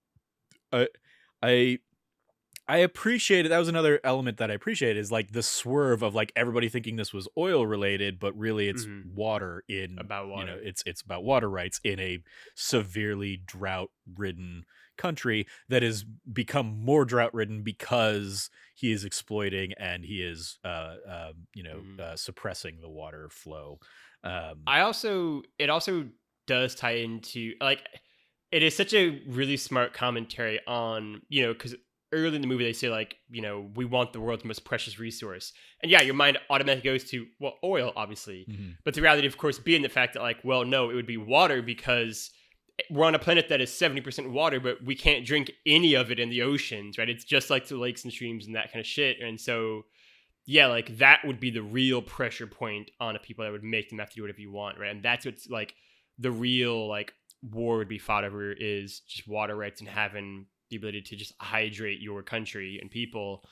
Speaker 2: I I appreciated that was another element that I appreciated is like the swerve of like everybody thinking this was oil related, but really it's water in
Speaker 1: about water.
Speaker 2: It's about water rights in a severely drought ridden country that has become more drought ridden because he is exploiting and he is suppressing the water flow.
Speaker 1: It also does tie into like it is such a really smart commentary on, because early in the movie they say like, we want the world's most precious resource. And yeah, your mind automatically goes to, well, oil, obviously. But the reality, of course, being the fact that like, well, no, it would be water because we're on a planet that is 70% water, but we can't drink any of it in the oceans, right? It's just like the lakes and streams and that kind of shit. And so, yeah, like that would be the real pressure point on a people that would make them have to do whatever you want, right? And that's what's like the real like war would be fought over is just water rights and having the ability to just hydrate your country and people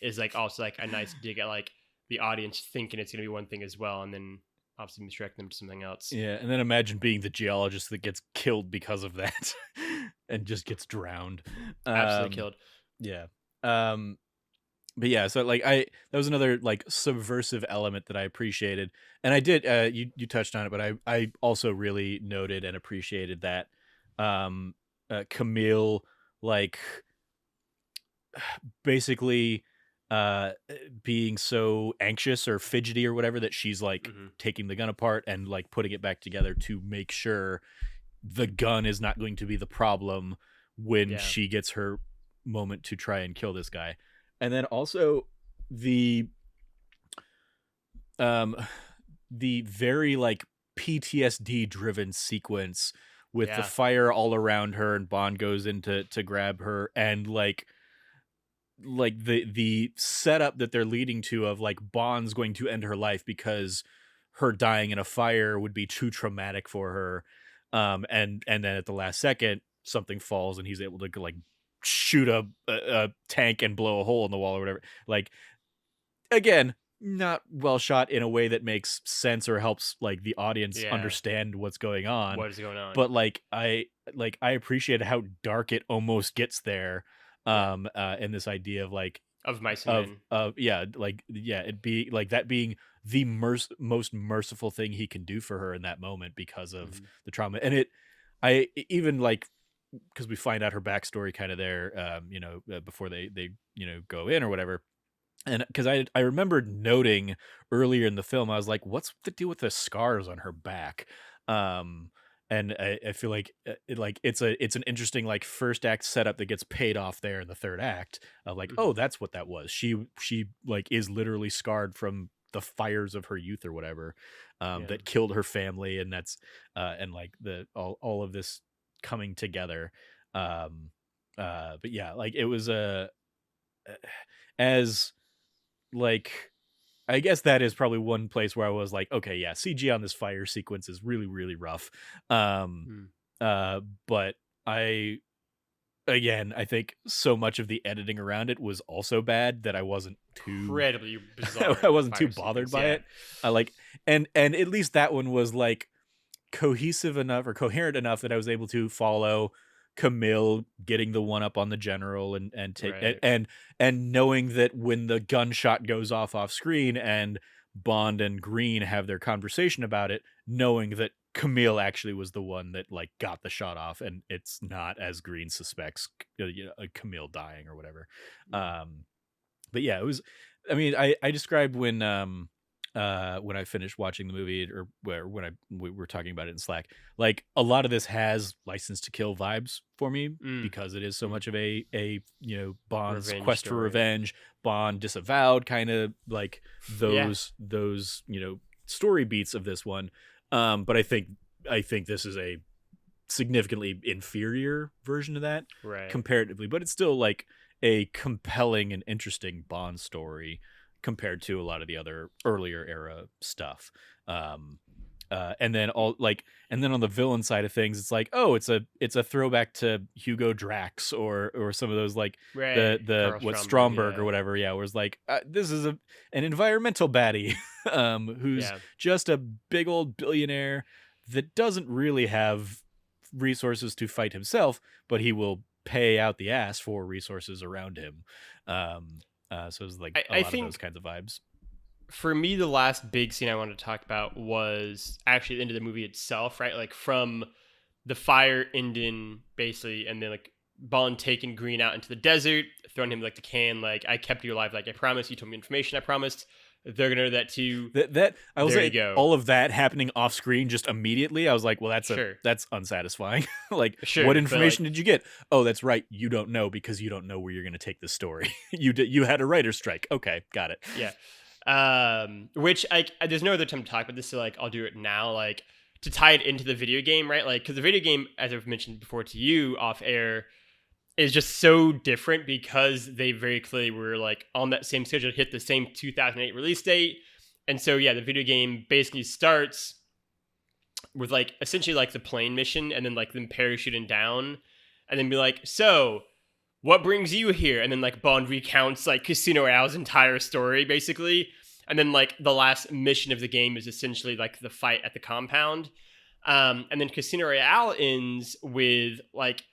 Speaker 1: is like also like a nice dig at like the audience thinking it's going to be one thing as well, and then obviously misdirect them to something else.
Speaker 2: Yeah, and then imagine being the geologist that gets killed because of that and just gets drowned.
Speaker 1: Absolutely killed.
Speaker 2: Yeah. But yeah, so like that was another like subversive element that I appreciated. And I did you touched on it, but I also really noted and appreciated that Camille like basically being so anxious or fidgety or whatever that she's like taking the gun apart and like putting it back together to make sure the gun is not going to be the problem when she gets her moment to try and kill this guy. And then also the very like PTSD driven sequence with the fire all around her and Bond goes in to grab her, and like the setup that they're leading to of like Bond's going to end her life because her dying in a fire would be too traumatic for her. And then at the last second something falls and he's able to like shoot a tank and blow a hole in the wall or whatever. Like, again, not well shot in a way that makes sense or helps like the audience understand what's going on.
Speaker 1: What is going on?
Speaker 2: But like I appreciate how dark it almost gets there. And this idea of like
Speaker 1: of mice and men.
Speaker 2: It'd be like that being the most merciful thing he can do for her in that moment because of the trauma. And I even like, because we find out her backstory kind of there, before they go in or whatever. And because I remembered noting earlier in the film, I was like, what's the deal with the scars on her back? And I feel like it's an interesting like first act setup that gets paid off there in the third act of like, oh, that's what that was. She like is literally scarred from the fires of her youth or whatever, that killed her family, and that's and like the all of this coming together. But yeah, like it was as like, I guess that is probably one place where I was like, okay, yeah, CG on this fire sequence is really, really rough. But I think so much of the editing around it was also bad that I wasn't too
Speaker 1: incredibly bizarre.
Speaker 2: I wasn't too bothered by it. I like, and at least that one was like cohesive enough or coherent enough that I was able to follow Camille getting the one up on the general and take and knowing that when the gunshot goes off screen and Bond and Green have their conversation about it, knowing that Camille actually was the one that like got the shot off, and it's not as Green suspects, a Camille dying or whatever. But yeah, it was. I mean, I described when I finished watching the movie, or when we were talking about it in Slack, like a lot of this has License to Kill vibes for me because it is so much of a Bond's
Speaker 1: revenge
Speaker 2: quest
Speaker 1: story.
Speaker 2: for revenge, Bond disavowed, kind of like those story beats of this one. But I think this is a significantly inferior version of that, comparatively, but it's still like a compelling and interesting Bond story compared to a lot of the other earlier era stuff. And then on the villain side of things, it's like, oh, it's a throwback to Hugo Drax or some of those like the what Stromberg or whatever. Yeah. Where it's like, this is an environmental baddie, who's just a big old billionaire that doesn't really have resources to fight himself, but he will pay out the ass for resources around him. So it was like a
Speaker 1: I
Speaker 2: lot of those
Speaker 1: think
Speaker 2: kinds of vibes.
Speaker 1: for me, the last big scene I wanted to talk about was actually the end of the movie itself, right? Like from the fire ending, basically, and then like Bond taking Green out into the desert, throwing him like the can, like I kept you alive, like I promised. You told me information, I promised. They're gonna know that too.
Speaker 2: That I was
Speaker 1: There you
Speaker 2: like,
Speaker 1: go.
Speaker 2: all of that happening off screen just immediately. I was like, well,
Speaker 1: Sure,
Speaker 2: that's unsatisfying. Like, what
Speaker 1: sure, but
Speaker 2: information
Speaker 1: like,
Speaker 2: did you get? Oh, that's right, you don't know because you don't know where you're going to take this story. You had a writer's strike. Okay, got it.
Speaker 1: yeah. Which like there's no other time to talk about this, so like I'll do it now. Like to tie it into the video game, right? Like because the video game, as I've mentioned before to you off air, is just so different because they very clearly were like on that same schedule, hit the same 2008 release date. And so yeah, the video game basically starts with like essentially like the plane mission and then like them parachuting down and then be like, so what brings you here? And then like Bond recounts like Casino Royale's entire story basically. And then like the last mission of the game is essentially like the fight at the compound. And then Casino Royale ends with like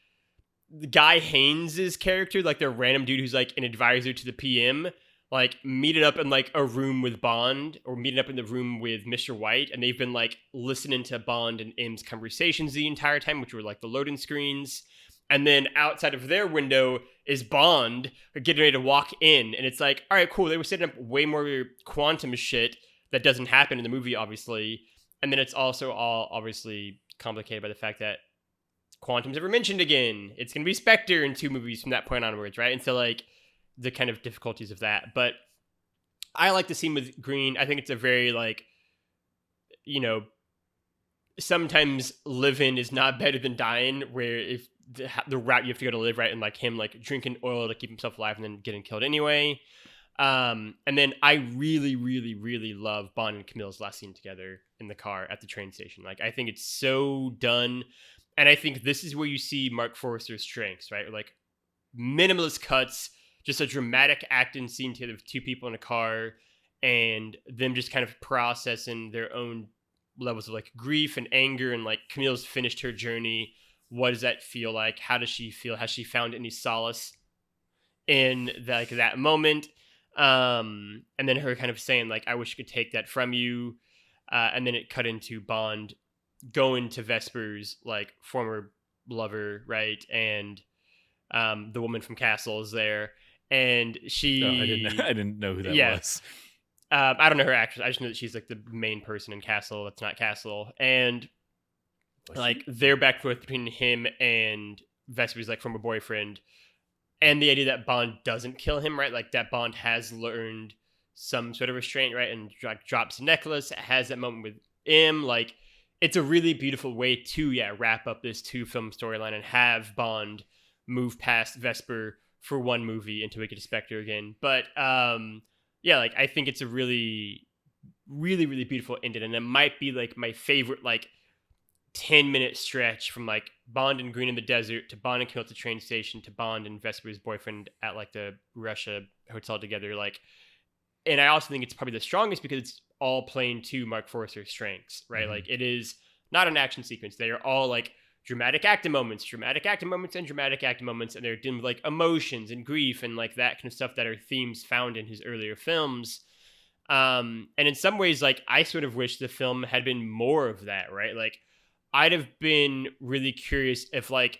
Speaker 1: the Guy Haynes's character, like the random dude who's like an advisor to the PM, like meeting up in like a room with Bond or meeting up in the room with Mr. White, and they've been like listening to Bond and M's conversations the entire time, which were like the loading screens. And then outside of their window is Bond getting ready to walk in, and it's like, all right, cool. They were setting up way more quantum shit that doesn't happen in the movie, obviously. And then it's also all obviously complicated by the fact that Quantum's never mentioned again. It's going to be Spectre in 2 movies from that point onwards, right? And so, like, the kind of difficulties of that. But I like the scene with Green. I think it's a very, like, you know, sometimes living is not better than dying, where if the route you have to go to live, right? And, like, him, like, drinking oil to keep himself alive and then getting killed anyway. And then I really, really, really love Bond and Camille's last scene together in the car at the train station. Like, I think it's so done. And I think this is where you see Mark Forster's strengths, right? Like minimalist cuts, just a dramatic acting scene together with 2 people in a car and them just kind of processing their own levels of like grief and anger. And like Camille's finished her journey. What does that feel like? How does she feel? Has she found any solace in that moment? And then her kind of saying like, I wish I could take that from you. And then it cut into Bond going to Vesper's like former lover, right? And the woman from Castle is there, and she
Speaker 2: I didn't know who that was.
Speaker 1: I don't know her actress. I just know that she's like the main person in Castle that's not Castle. And like they're back and forth between him and Vesper's like former boyfriend, and the idea that Bond doesn't kill him, right? Like that Bond has learned some sort of restraint, right? And like drops a necklace, has that moment with M. Like it's a really beautiful way to wrap up this 2-film storyline and have Bond move past Vesper for 1 movie until we get to Spectre again. But like I think it's a really, really, really beautiful ending, and it might be like my favorite like 10-minute stretch from like Bond and Green in the desert to Bond and Camille at the train station to Bond and Vesper's boyfriend at like the Russia hotel together. Like, and I also think it's probably the strongest because it's all playing to Mark Forster's strengths, right? Mm-hmm. Like it is not an action sequence. They are all like dramatic acting moments, and dramatic acting moments, and they're dealing with like emotions and grief and like that kind of stuff that are themes found in his earlier films. And in some ways, like I sort of wish the film had been more of that, right? Like I'd have been really curious if like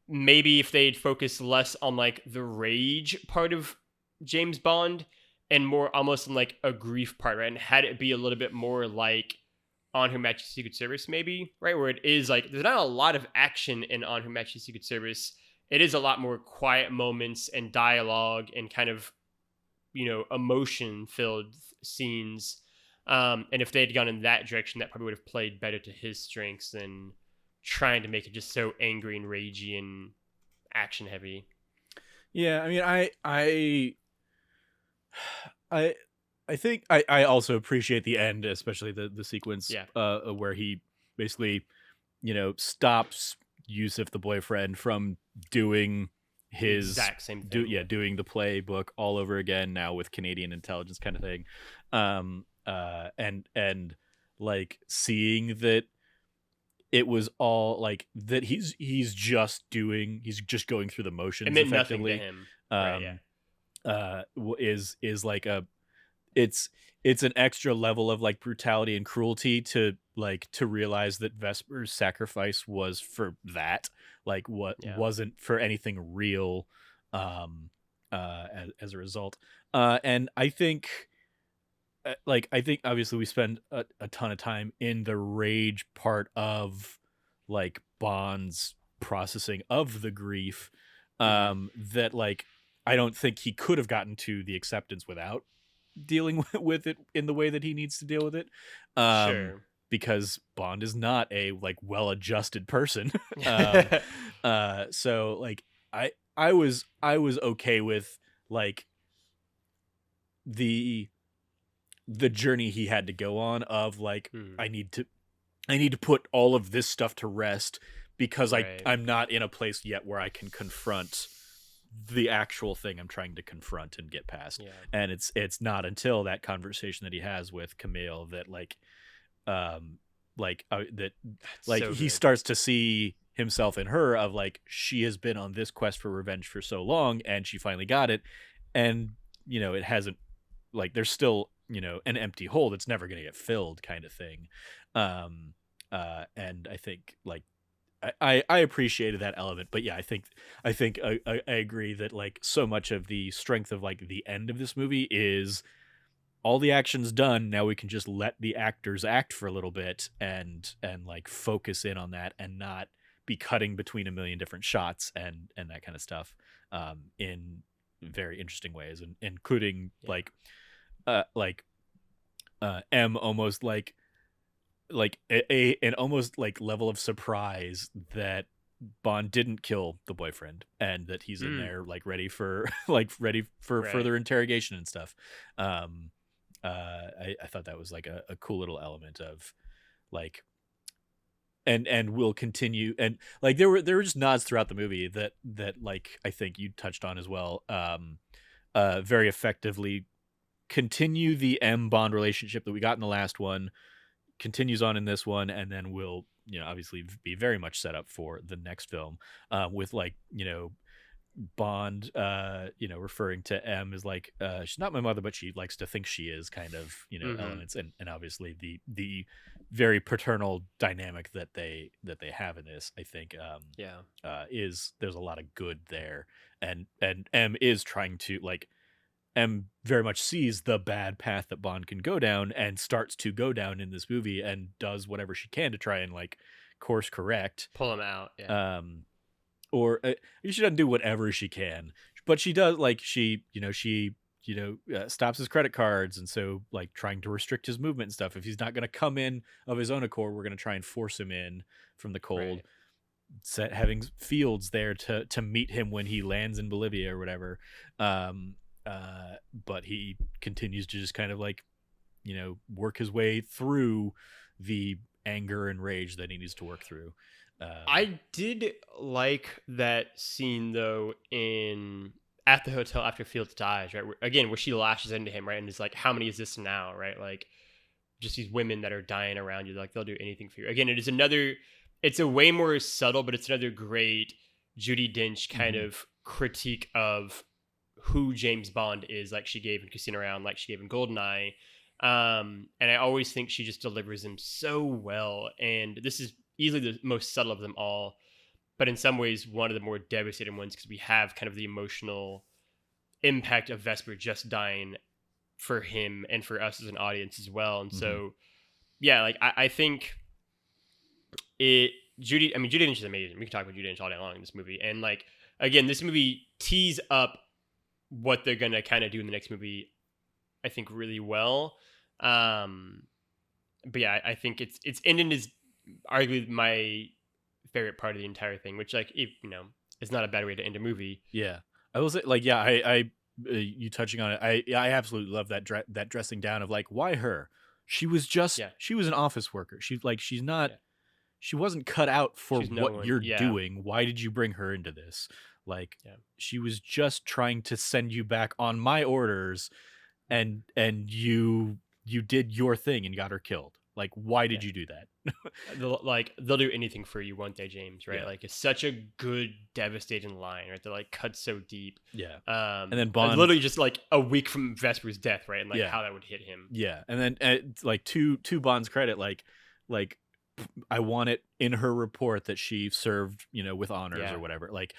Speaker 1: maybe if they'd focused less on like the rage part of James Bond and more almost in like a grief part, right? And had it be a little bit more like On Her Majesty's Secret Service, maybe, right? Where it is like, there's not a lot of action in On Her Majesty's Secret Service. It is a lot more quiet moments and dialogue and kind of, emotion-filled scenes. And if they had gone in that direction, that probably would have played better to his strengths than trying to make it just so angry and ragey and action-heavy.
Speaker 2: Yeah, I mean, I think I also appreciate the end, especially the sequence where he basically, stops Yusuf, the boyfriend, from doing his
Speaker 1: exact same thing.
Speaker 2: Doing the playbook all over again now with Canadian intelligence kind of thing. And like seeing that it was all like that he's just going through the
Speaker 1: It
Speaker 2: motions
Speaker 1: meant nothing to
Speaker 2: effectively.
Speaker 1: him. Right, yeah.
Speaker 2: um is like it's an extra level of like brutality and cruelty to realize that Vesper's sacrifice was for that, like what
Speaker 1: Yeah.
Speaker 2: wasn't for anything real, as a result. And I think I think obviously we spend a ton of time in the rage part of like Bond's processing of the grief, that like I don't think he could have gotten to the acceptance without dealing with it in the way that he needs to deal with it,
Speaker 1: Sure.
Speaker 2: because Bond is not a like well-adjusted person. So like I was okay with like the journey he had to go on of like
Speaker 1: Hmm.
Speaker 2: I need to put all of this stuff to rest because
Speaker 1: Right.
Speaker 2: I'm not in a place yet where I can confront the actual thing I'm trying to confront and get past.
Speaker 1: Yeah.
Speaker 2: And it's not until that conversation that he has with Camille that that
Speaker 1: That's
Speaker 2: like
Speaker 1: so
Speaker 2: he
Speaker 1: good.
Speaker 2: starts to see himself in her of like she has been on this quest for revenge for so long and she finally got it, and it hasn't, like there's still an empty hole that's never going to get filled kind of thing. And I think like I appreciated that element, but yeah, I agree that like so much of the strength of like the end of this movie is all the action's done. Now we can just let the actors act for a little bit and like focus in on that and not be cutting between a million different shots and that kind of stuff, in very interesting ways, and including
Speaker 1: Yeah.
Speaker 2: like M almost like an almost like level of surprise that Bond didn't kill the boyfriend and that he's in there like ready for ready for
Speaker 1: Right.
Speaker 2: further interrogation and stuff. I thought that was like a cool little element of like, and will continue, and like there were just nods throughout the movie that like I think you touched on as well, very effectively continue the M Bond relationship that we got in the last one, continues on in this one, and then will obviously be very much set up for the next film, with like Bond referring to M as like she's not my mother but she likes to think she is kind of elements, and obviously the very paternal dynamic that they have in this, I think,
Speaker 1: Yeah.
Speaker 2: is there's a lot of good there, and M is trying to like M very much sees the bad path that Bond can go down and starts to go down in this movie and does whatever she can to try and like course correct.
Speaker 1: Pull him out. Yeah.
Speaker 2: Or she doesn't do whatever she can, but she does, like she stops his credit cards, and so like trying to restrict his movement and stuff. If he's not going to come in of his own accord, we're going to try and force him in from the cold.
Speaker 1: Right.
Speaker 2: Having fields there to meet him when he lands in Bolivia or whatever. But he continues to just kind of like, work his way through the anger and rage that he needs to work through.
Speaker 1: I did like that scene though at the hotel after Fields dies, right? Where she lashes into him, right, and is like, "How many is this now?" Right, like just these women that are dying around you, like they'll do anything for you. Again, it is another. It's a way more subtle, but it's another great Judi Dench kind of critique of who James Bond is, like she gave in Casino Royale, like she gave in Goldeneye. And I always think she just delivers them so well. And this is easily the most subtle of them all, but in some ways one of the more devastating ones, because we have kind of the emotional impact of Vesper just dying for him and for us as an audience as well. And so, yeah, like I think Judi Dench is amazing. We can talk about Judi Dench all day long in this movie. And like, again, this movie tees up what they're going to kind of do in the next movie, I think, really well. But yeah, I think its ending is arguably my favorite part of the entire thing, which, like, if is not a bad way to end a movie.
Speaker 2: Yeah, I will say, like, yeah, I you touching on it, I absolutely love that that dressing down of like, why her? She was just she was an office worker. She's not. Yeah. She wasn't cut out for what you're doing. Why did you bring her into this? Like, she was just trying to send you back on my orders, and you did your thing and got her killed. Like, why did you do that?
Speaker 1: They'll do anything for you, won't they, James? Right?
Speaker 2: Yeah.
Speaker 1: Like, it's such a good, devastating line, right? They're like cut so deep.
Speaker 2: Yeah.
Speaker 1: And
Speaker 2: then Bond,
Speaker 1: literally just like a week from Vesper's death, right? And like how that would hit him.
Speaker 2: Yeah. And then like to Bond's credit, like I want it in her report that she served, with honors or whatever. Like,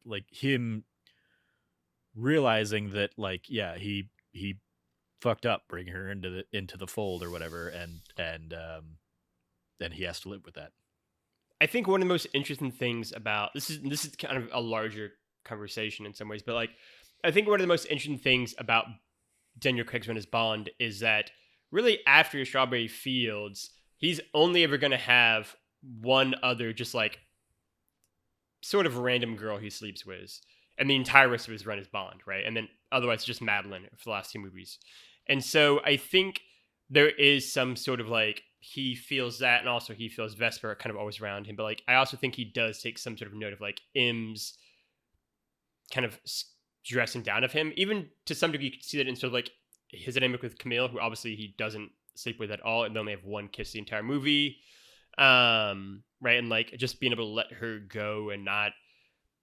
Speaker 2: like him realizing that, like, he fucked up bringing her into the fold or whatever, and then he has to live with that.
Speaker 1: I think one of the most interesting things about this is kind of a larger conversation in some ways, but like I think one of the most interesting things about Daniel Craig's run as Bond is that really after Strawberry Fields, he's only ever going to have one other just like sort of random girl he sleeps with, and the entire rest of his run is Bond, right? And then otherwise just Madeline for the last two movies. And so I think there is some sort of like he feels that, and also he feels Vesper kind of always around him. But like I also think he does take some sort of note of like M's kind of dressing down of him. Even to some degree, you can see that in sort of like his dynamic with Camille, who obviously he doesn't sleep with at all, and they only have one kiss the entire movie. Right, and like just being able to let her go and not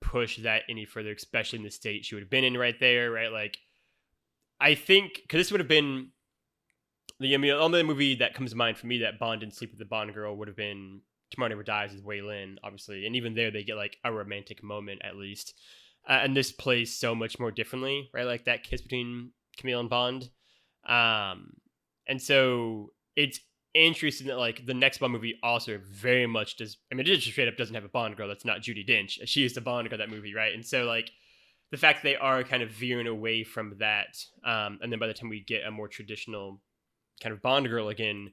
Speaker 1: push that any further, especially in the state she would have been in right there, right? Like I think because this would have been the only movie that comes to mind for me that Bond didn't sleep with the Bond girl would have been Tomorrow Never Dies with Wei Lin, obviously, and even there they get like a romantic moment at least, and this plays so much more differently, right? Like that kiss between Camille and Bond, and so it's interesting that like the next Bond movie also very much does. I mean, it just straight up doesn't have a Bond girl. That's not Judi Dench. She is the Bond girl of that movie, right? And so like the fact they are kind of veering away from that, and then by the time we get a more traditional kind of Bond girl again,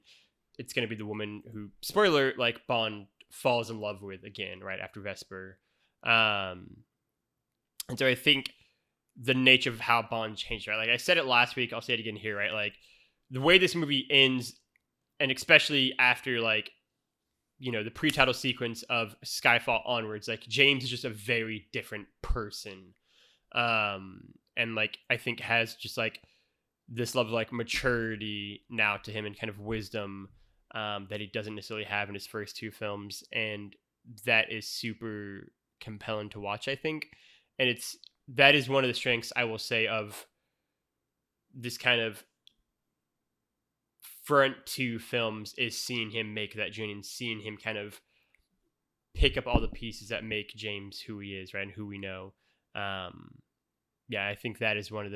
Speaker 1: it's going to be the woman who, spoiler, like Bond falls in love with again right after Vesper. And so I think the nature of how Bond changed, right? Like I said it last week, I'll say it again here, right? Like the way this movie ends, and especially after like, the pre-title sequence of Skyfall onwards, like James is just a very different person. And like, I think has just like this level of like maturity now to him and kind of wisdom, that he doesn't necessarily have in his first two films. And that is super compelling to watch, I think. And that is one of the strengths I will say of this kind of front two films is seeing him make that journey and seeing him kind of pick up all the pieces that make James who he is, right? And who we know. Yeah, I think that is one of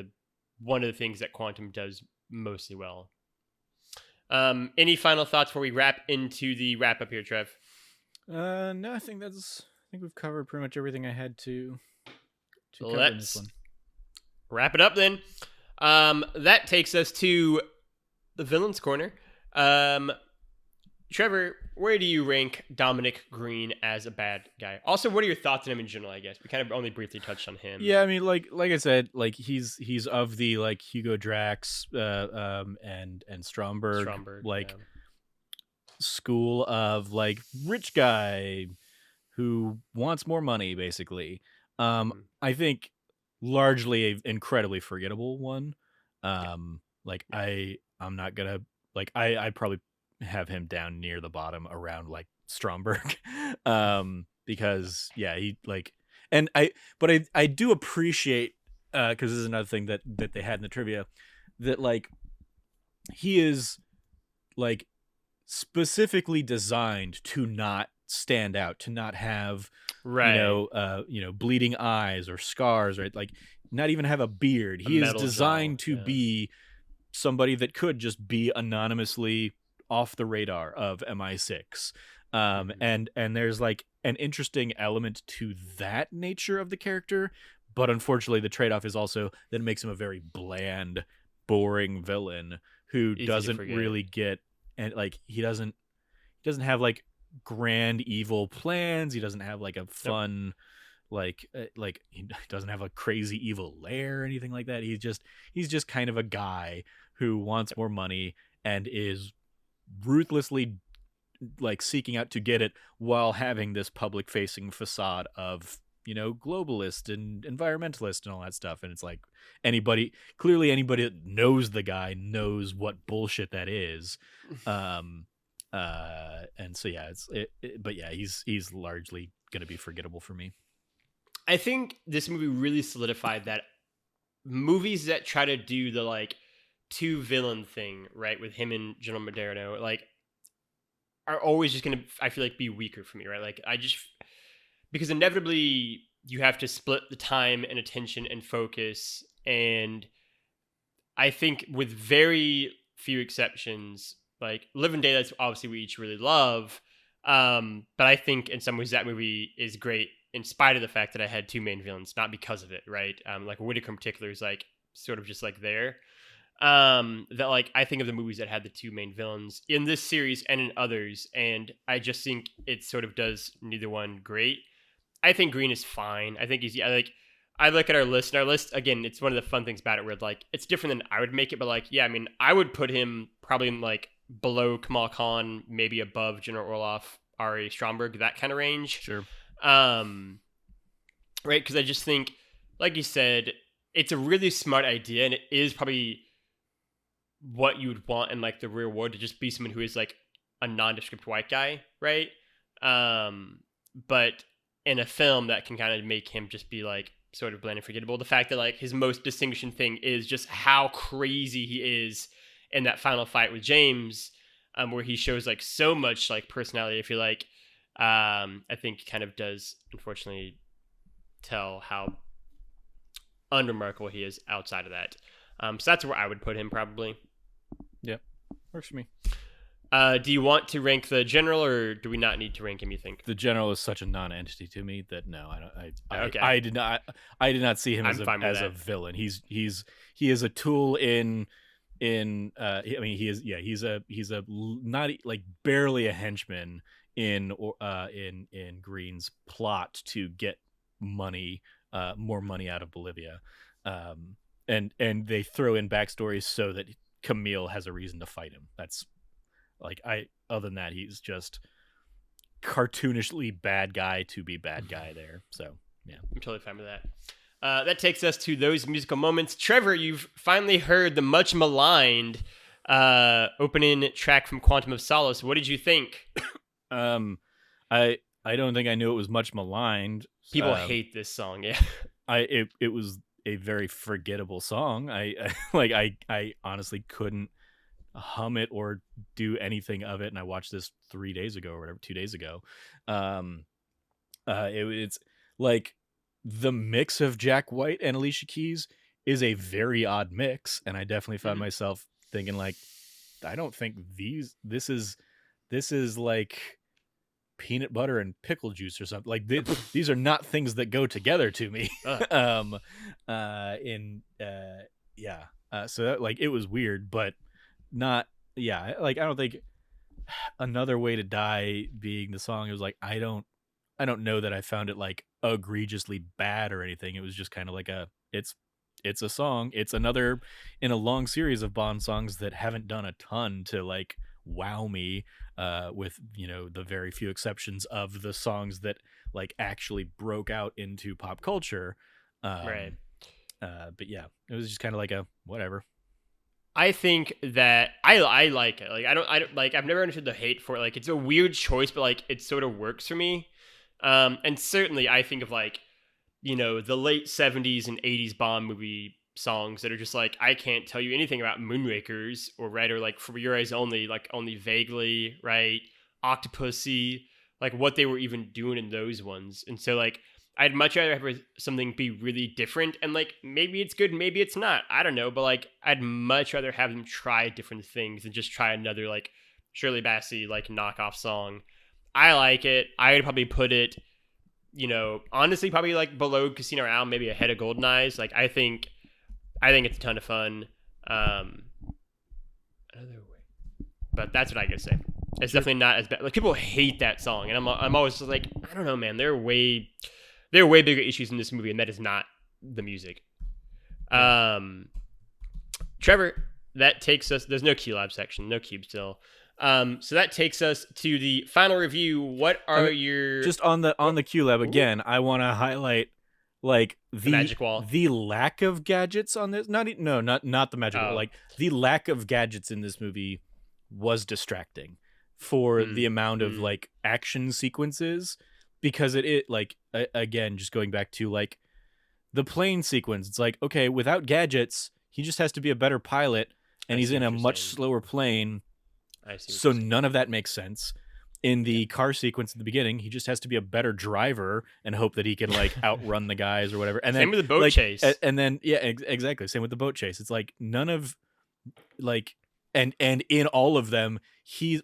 Speaker 1: the things that Quantum does mostly well. Any final thoughts before we wrap into the wrap up here, Trev?
Speaker 2: No, I think we've covered pretty much everything I had to cover in this one.
Speaker 1: Wrap it up then. That takes us to the villain's corner. Trevor, where do you rank Dominic Green as a bad guy? Also, what are your thoughts on him in general, I guess? We kind of only briefly touched on him.
Speaker 2: Yeah, I mean, like I said, like he's of the like Hugo Drax and Stromberg like school of like rich guy who wants more money, basically. I think largely an incredibly forgettable one. Like I'm not gonna like I'd probably have him down near the bottom around like Stromberg, because he like, and I do appreciate, because this is another thing that they had in the trivia, that like he is like specifically designed to not stand out, to not have bleeding eyes or scars, right? Like not even have a beard. He is designed to be somebody that could just be anonymously off the radar of MI6. And there's like an interesting element to that nature of the character, but unfortunately the trade-off is also that it makes him a very bland, boring villain who doesn't really get, and like he doesn't have like grand evil plans. He doesn't have like a fun like he doesn't have a crazy evil lair or anything like that. He's just kind of a guy who wants more money and is ruthlessly like seeking out to get it while having this public facing facade of globalist and environmentalist and all that stuff. And it's like anybody that knows the guy knows what bullshit that is. And so yeah, but yeah, he's largely gonna be forgettable for me.
Speaker 1: I think this movie really solidified that movies that try to do the like two villain thing, right, with him and General Moderno, like, are always just gonna, I feel like, be weaker for me, right? Like, because inevitably you have to split the time and attention and focus, and I think with very few exceptions, like Living Daylights, obviously we each really love, but I think in some ways that movie is great in spite of the fact that I had two main villains, not because of it, right? Like Whitaker in particular is like sort of just like there. That like I think of the movies that had the two main villains in this series and in others, and I just think it sort of does neither one great. I think Green is fine. I think I look at our list, and our list, again, it's one of the fun things about it where like it's different than I would make it, but like, yeah, I mean, I would put him probably in like below Kamal Khan, maybe above General Orloff, Ari Stromberg, that kind of range.
Speaker 2: Sure.
Speaker 1: Right, because I just think, like you said, it's a really smart idea, and it is probably what you would want in like the real world, to just be someone who is like a nondescript white guy, right? But in a film that can kind of make him just be like sort of bland and forgettable. The fact that like his most distinguishing thing is just how crazy he is in that final fight with James, where he shows like so much like personality. I feel like I think kind of does unfortunately tell how unremarkable he is outside of that. So that's where I would put him probably.
Speaker 2: Yeah, works for me.
Speaker 1: Do you want to rank the general, or do we not need to rank him, you think?
Speaker 2: The general is such a non-entity to me that no, I don't.
Speaker 1: Okay.
Speaker 2: I did not see him as a villain. He is a tool in. I mean, he's a not like barely a henchman in Green's plot to get money, more money out of Bolivia, and they throw in backstories so that Camille has a reason to fight him. That's. Like, other than that, he's just cartoonishly bad guy to be bad guy there. So, yeah. I'm
Speaker 1: totally fine with that. That takes us to those musical moments. Trevor, you've finally heard the much maligned opening track from Quantum of Solace. What did you think?
Speaker 2: I don't think I knew it was much maligned.
Speaker 1: People hate this song, yeah.
Speaker 2: It was a very forgettable song. I honestly couldn't hum it or do anything of it, and I watched this 3 days ago or whatever, 2 days ago. It's like the mix of Jack White and Alicia Keys is a very odd mix, and I definitely found myself thinking like, I don't think this is like peanut butter and pickle juice or something. Like these are not things that go together to me. So that, like, it was weird, but not, yeah, like, I don't think Another Way to Die being the song, it was like, I don't know that I found it like egregiously bad or anything. It was just kind of like it's a song. It's another in a long series of Bond songs that haven't done a ton to like wow me, with, the very few exceptions of the songs that like actually broke out into pop culture.
Speaker 1: Right.
Speaker 2: But yeah, it was just kind of like a whatever.
Speaker 1: I think that I like it. Like I don't like, I've never understood the hate for it. Like, it's a weird choice, but like it sort of works for me. And certainly I think of like, the late 70s and 80s Bond movie songs that are just like, I can't tell you anything about Moonrakers or right, or like For Your Eyes Only, like only vaguely, right? Octopussy, like what they were even doing in those ones. And so like I'd much rather have something be really different, and like maybe it's good, maybe it's not. I don't know, but like I'd much rather have them try different things than just try another like Shirley Bassey like knockoff song. I like it. I would probably put it, honestly, probably like below Casino Royale, maybe ahead of Golden Eyes. Like I think it's a ton of fun. Another Way, but that's what I gotta say. It's definitely not as bad. Like, people hate that song, and I'm always just like, I don't know, man. There are way bigger issues in this movie, and that is not the music. Trevor, that takes us. There's no Q Lab section, no Cube still. So that takes us to the final review. What are your
Speaker 2: just on the QLab again? I want to highlight like
Speaker 1: the magic wall,
Speaker 2: the lack of gadgets on this. Not the magic wall. Like the lack of gadgets in this movie was distracting for the amount of like action sequences, because it like again, just going back to like the plane sequence. It's like, okay, without gadgets, he just has to be a better pilot, and he's in a much slower plane. So none of that makes sense. In the car sequence at the beginning, he just has to be a better driver and hope that he can like outrun the guys or whatever. And
Speaker 1: same
Speaker 2: then
Speaker 1: with the boat chase.
Speaker 2: And then exactly. Same with the boat chase. It's like none of like and in all of them,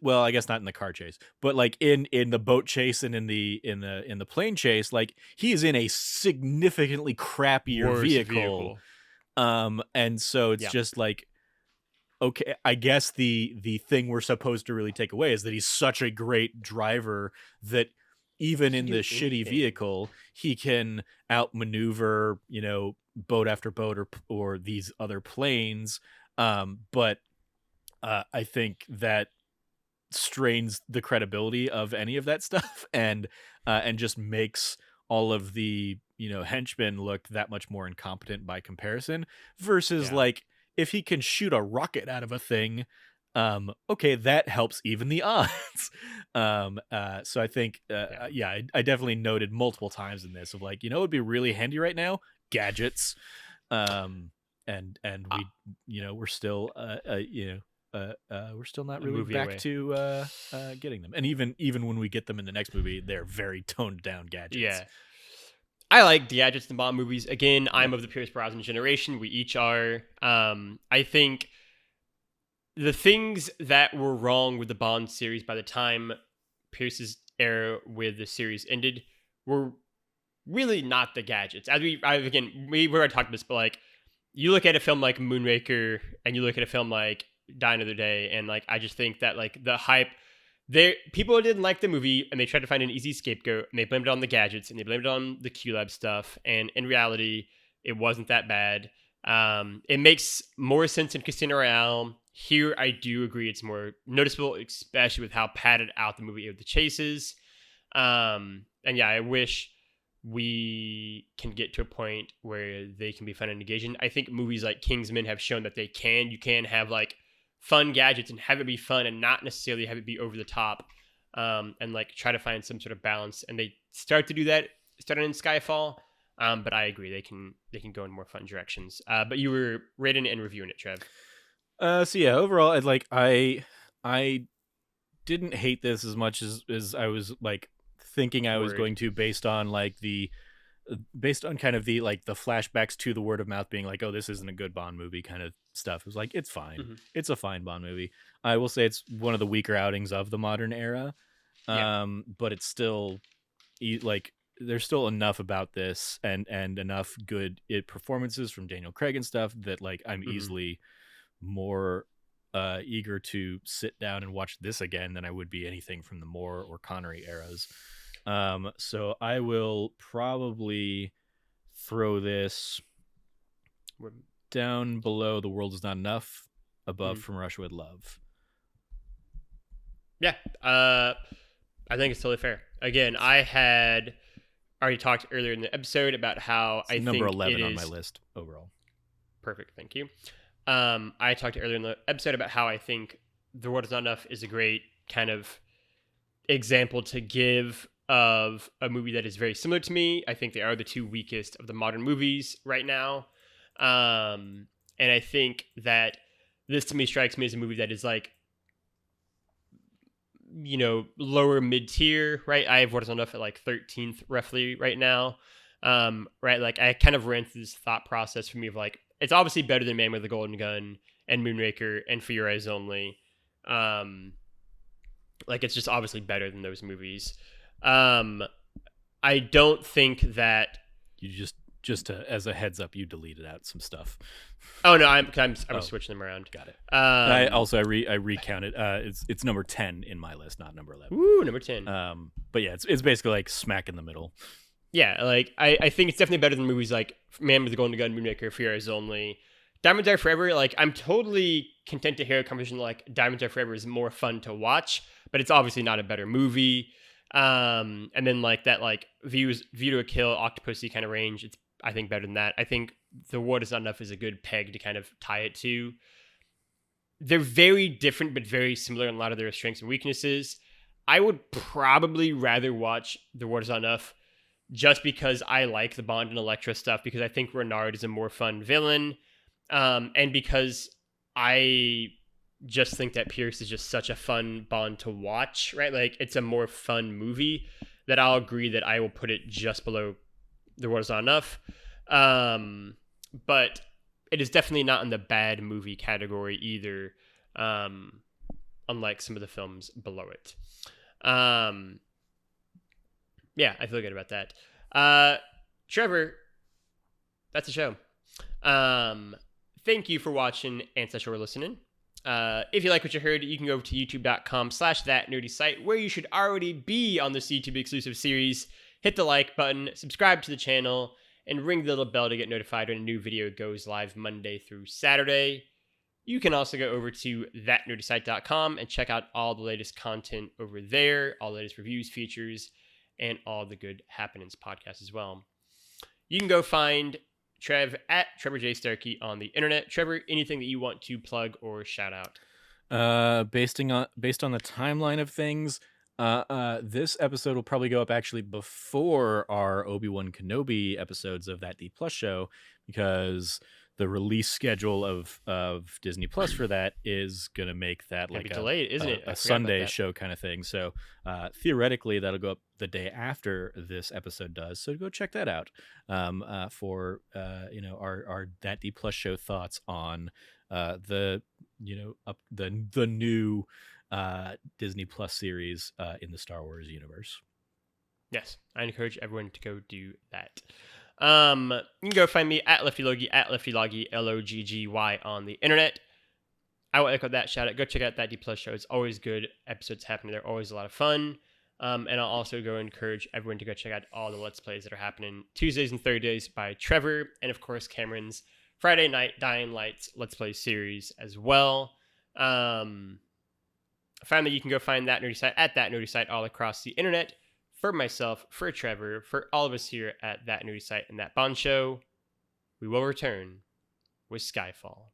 Speaker 2: well, I guess not in the car chase, but like in the boat chase and in the plane chase, like he is in a significantly crappier vehicle. And so it's just like, okay, I guess the thing we're supposed to really take away is that he's such a great driver that even in the shitty vehicle, he can outmaneuver, boat after boat or these other planes. But I think that strains the credibility of any of that stuff and just makes all of the, henchmen look that much more incompetent by comparison versus like, if he can shoot a rocket out of a thing, okay, that helps even the odds. So I think, I definitely noted multiple times in this of like, it'd be really handy right now, gadgets, and we, we're still, we're still not really back to getting them, and even when we get them in the next movie, they're very toned down gadgets.
Speaker 1: Yeah. I like the gadgets in Bond movies. Again, I'm of the Pierce Brosnan generation. We each are. I think the things that were wrong with the Bond series by the time Pierce's era with the series ended were really not the gadgets. We already talked about this, but like you look at a film like Moonraker and you look at a film like Die Another Day, and like I just think that like the hype. People didn't like the movie, and they tried to find an easy scapegoat, and they blamed it on the gadgets, and they blamed it on the QLab stuff, and in reality, it wasn't that bad. It makes more sense in Casino Royale. Here, I do agree it's more noticeable, especially with how padded out the movie of the chases. And yeah, I wish we can get to a point where they can be fun and engaging. I think movies like Kingsman have shown that they can. You can have like fun gadgets and have it be fun and not necessarily have it be over the top, and like try to find some sort of balance. And they start to do that starting in Skyfall. But I agree they can go in more fun directions. But you were rating and reviewing it, Trev.
Speaker 2: So yeah, overall, I didn't hate this as much as I was like thinking I was going to, based on kind of the like the flashbacks to the word of mouth being like, oh, this isn't a good Bond movie kind of stuff. It was like, it's fine. Mm-hmm. It's a fine Bond movie. I will say it's one of the weaker outings of the modern era. But it's still like, there's still enough about this and enough good performances from Daniel Craig and stuff that like I'm easily more eager to sit down and watch this again than I would be anything from the Moore or Connery eras. So I will probably throw this down below The World Is Not Enough, above From Russia With Love.
Speaker 1: Yeah, I think it's totally fair. Again, I had already talked earlier in the episode about how
Speaker 2: it's number 11 on my list overall.
Speaker 1: Perfect, thank you. I talked earlier in the episode about how I think The World Is Not Enough is a great kind of example to give of a movie that is very similar to me. I think they are the two weakest of the modern movies right now. And I think that this to me strikes me as a movie that is like, lower mid-tier, right? I have What Is Not Enough at like 13th roughly right now. Right? Like I kind of ran through this thought process for me of like, it's obviously better than Man with the Golden Gun and Moonraker and For Your Eyes Only. Like it's just obviously better than those movies. I don't think that
Speaker 2: you just as a heads up, you deleted out some stuff.
Speaker 1: Oh no, I'm switching them around.
Speaker 2: Got it. I recounted. It's number 10 in my list, not number 11.
Speaker 1: Ooh, number 10.
Speaker 2: But yeah, it's basically like smack in the middle.
Speaker 1: Yeah, like I think it's definitely better than movies like Man with the Golden Gun, Moonraker, For Your Eyes Only, Diamonds Are Forever. Like I'm totally content to hear a conversation like Diamonds Are Forever is more fun to watch, but it's obviously not a better movie. And then like that like View to a Kill, Octopussy kind of range, it's I think better than that. I think The World Is Not Enough is a good peg to kind of tie it to. They're very different but very similar in a lot of their strengths and weaknesses. I would probably rather watch The World Is Not Enough just because I like the Bond and Elektra stuff, because I think Renard is a more fun villain, and because I just think that Pierce is just such a fun Bond to watch, right? Like, it's a more fun movie that I'll agree that I will put it just below The World Is Not Enough. But it is definitely not in the bad movie category either, unlike some of the films below it. Yeah, I feel good about that. Trevor, that's the show. Thank you for watching and / listening. If you like what you heard, you can go over to youtube.com/thatnerdysite, where you should already be on this YouTube exclusive series. Hit the like button, subscribe to the channel, and ring the little bell to get notified when a new video goes live Monday through Saturday. You can also go over to thatnerdysite.com and check out all the latest content over there, all the latest reviews, features, and all the good happenings podcasts as well. You can go find Trev at Trevor J. Starkey on the internet. Trevor, anything that you want to plug or shout out?
Speaker 2: Based on the timeline of things, this episode will probably go up actually before our Obi-Wan Kenobi episodes of That D Plus show, because the release schedule of Disney Plus for that is gonna make that like
Speaker 1: delayed, isn't it?
Speaker 2: A Sunday show kind of thing. So theoretically, that'll go up the day after this episode does. So go check that out for our That D Plus show thoughts on the new Disney Plus series in the Star Wars universe.
Speaker 1: Yes, I encourage everyone to go do that. You can go find me at LeftyLogie, at LeftyLoggy, LOGGY on the internet. I will echo that shout out. Go check out that D Plus show. It's always good. Episodes happening. They're always a lot of fun. And I'll also go encourage everyone to go check out all the Let's Plays that are happening Tuesdays and Thursdays by Trevor, and of course Cameron's Friday night Dying Lights Let's Play series as well. Finally, you can go find That Nerdy Site at That Nerdy Site all across the internet. For myself, for Trevor, for all of us here at That Nerdy Site and That Bond Show, we will return with Skyfall.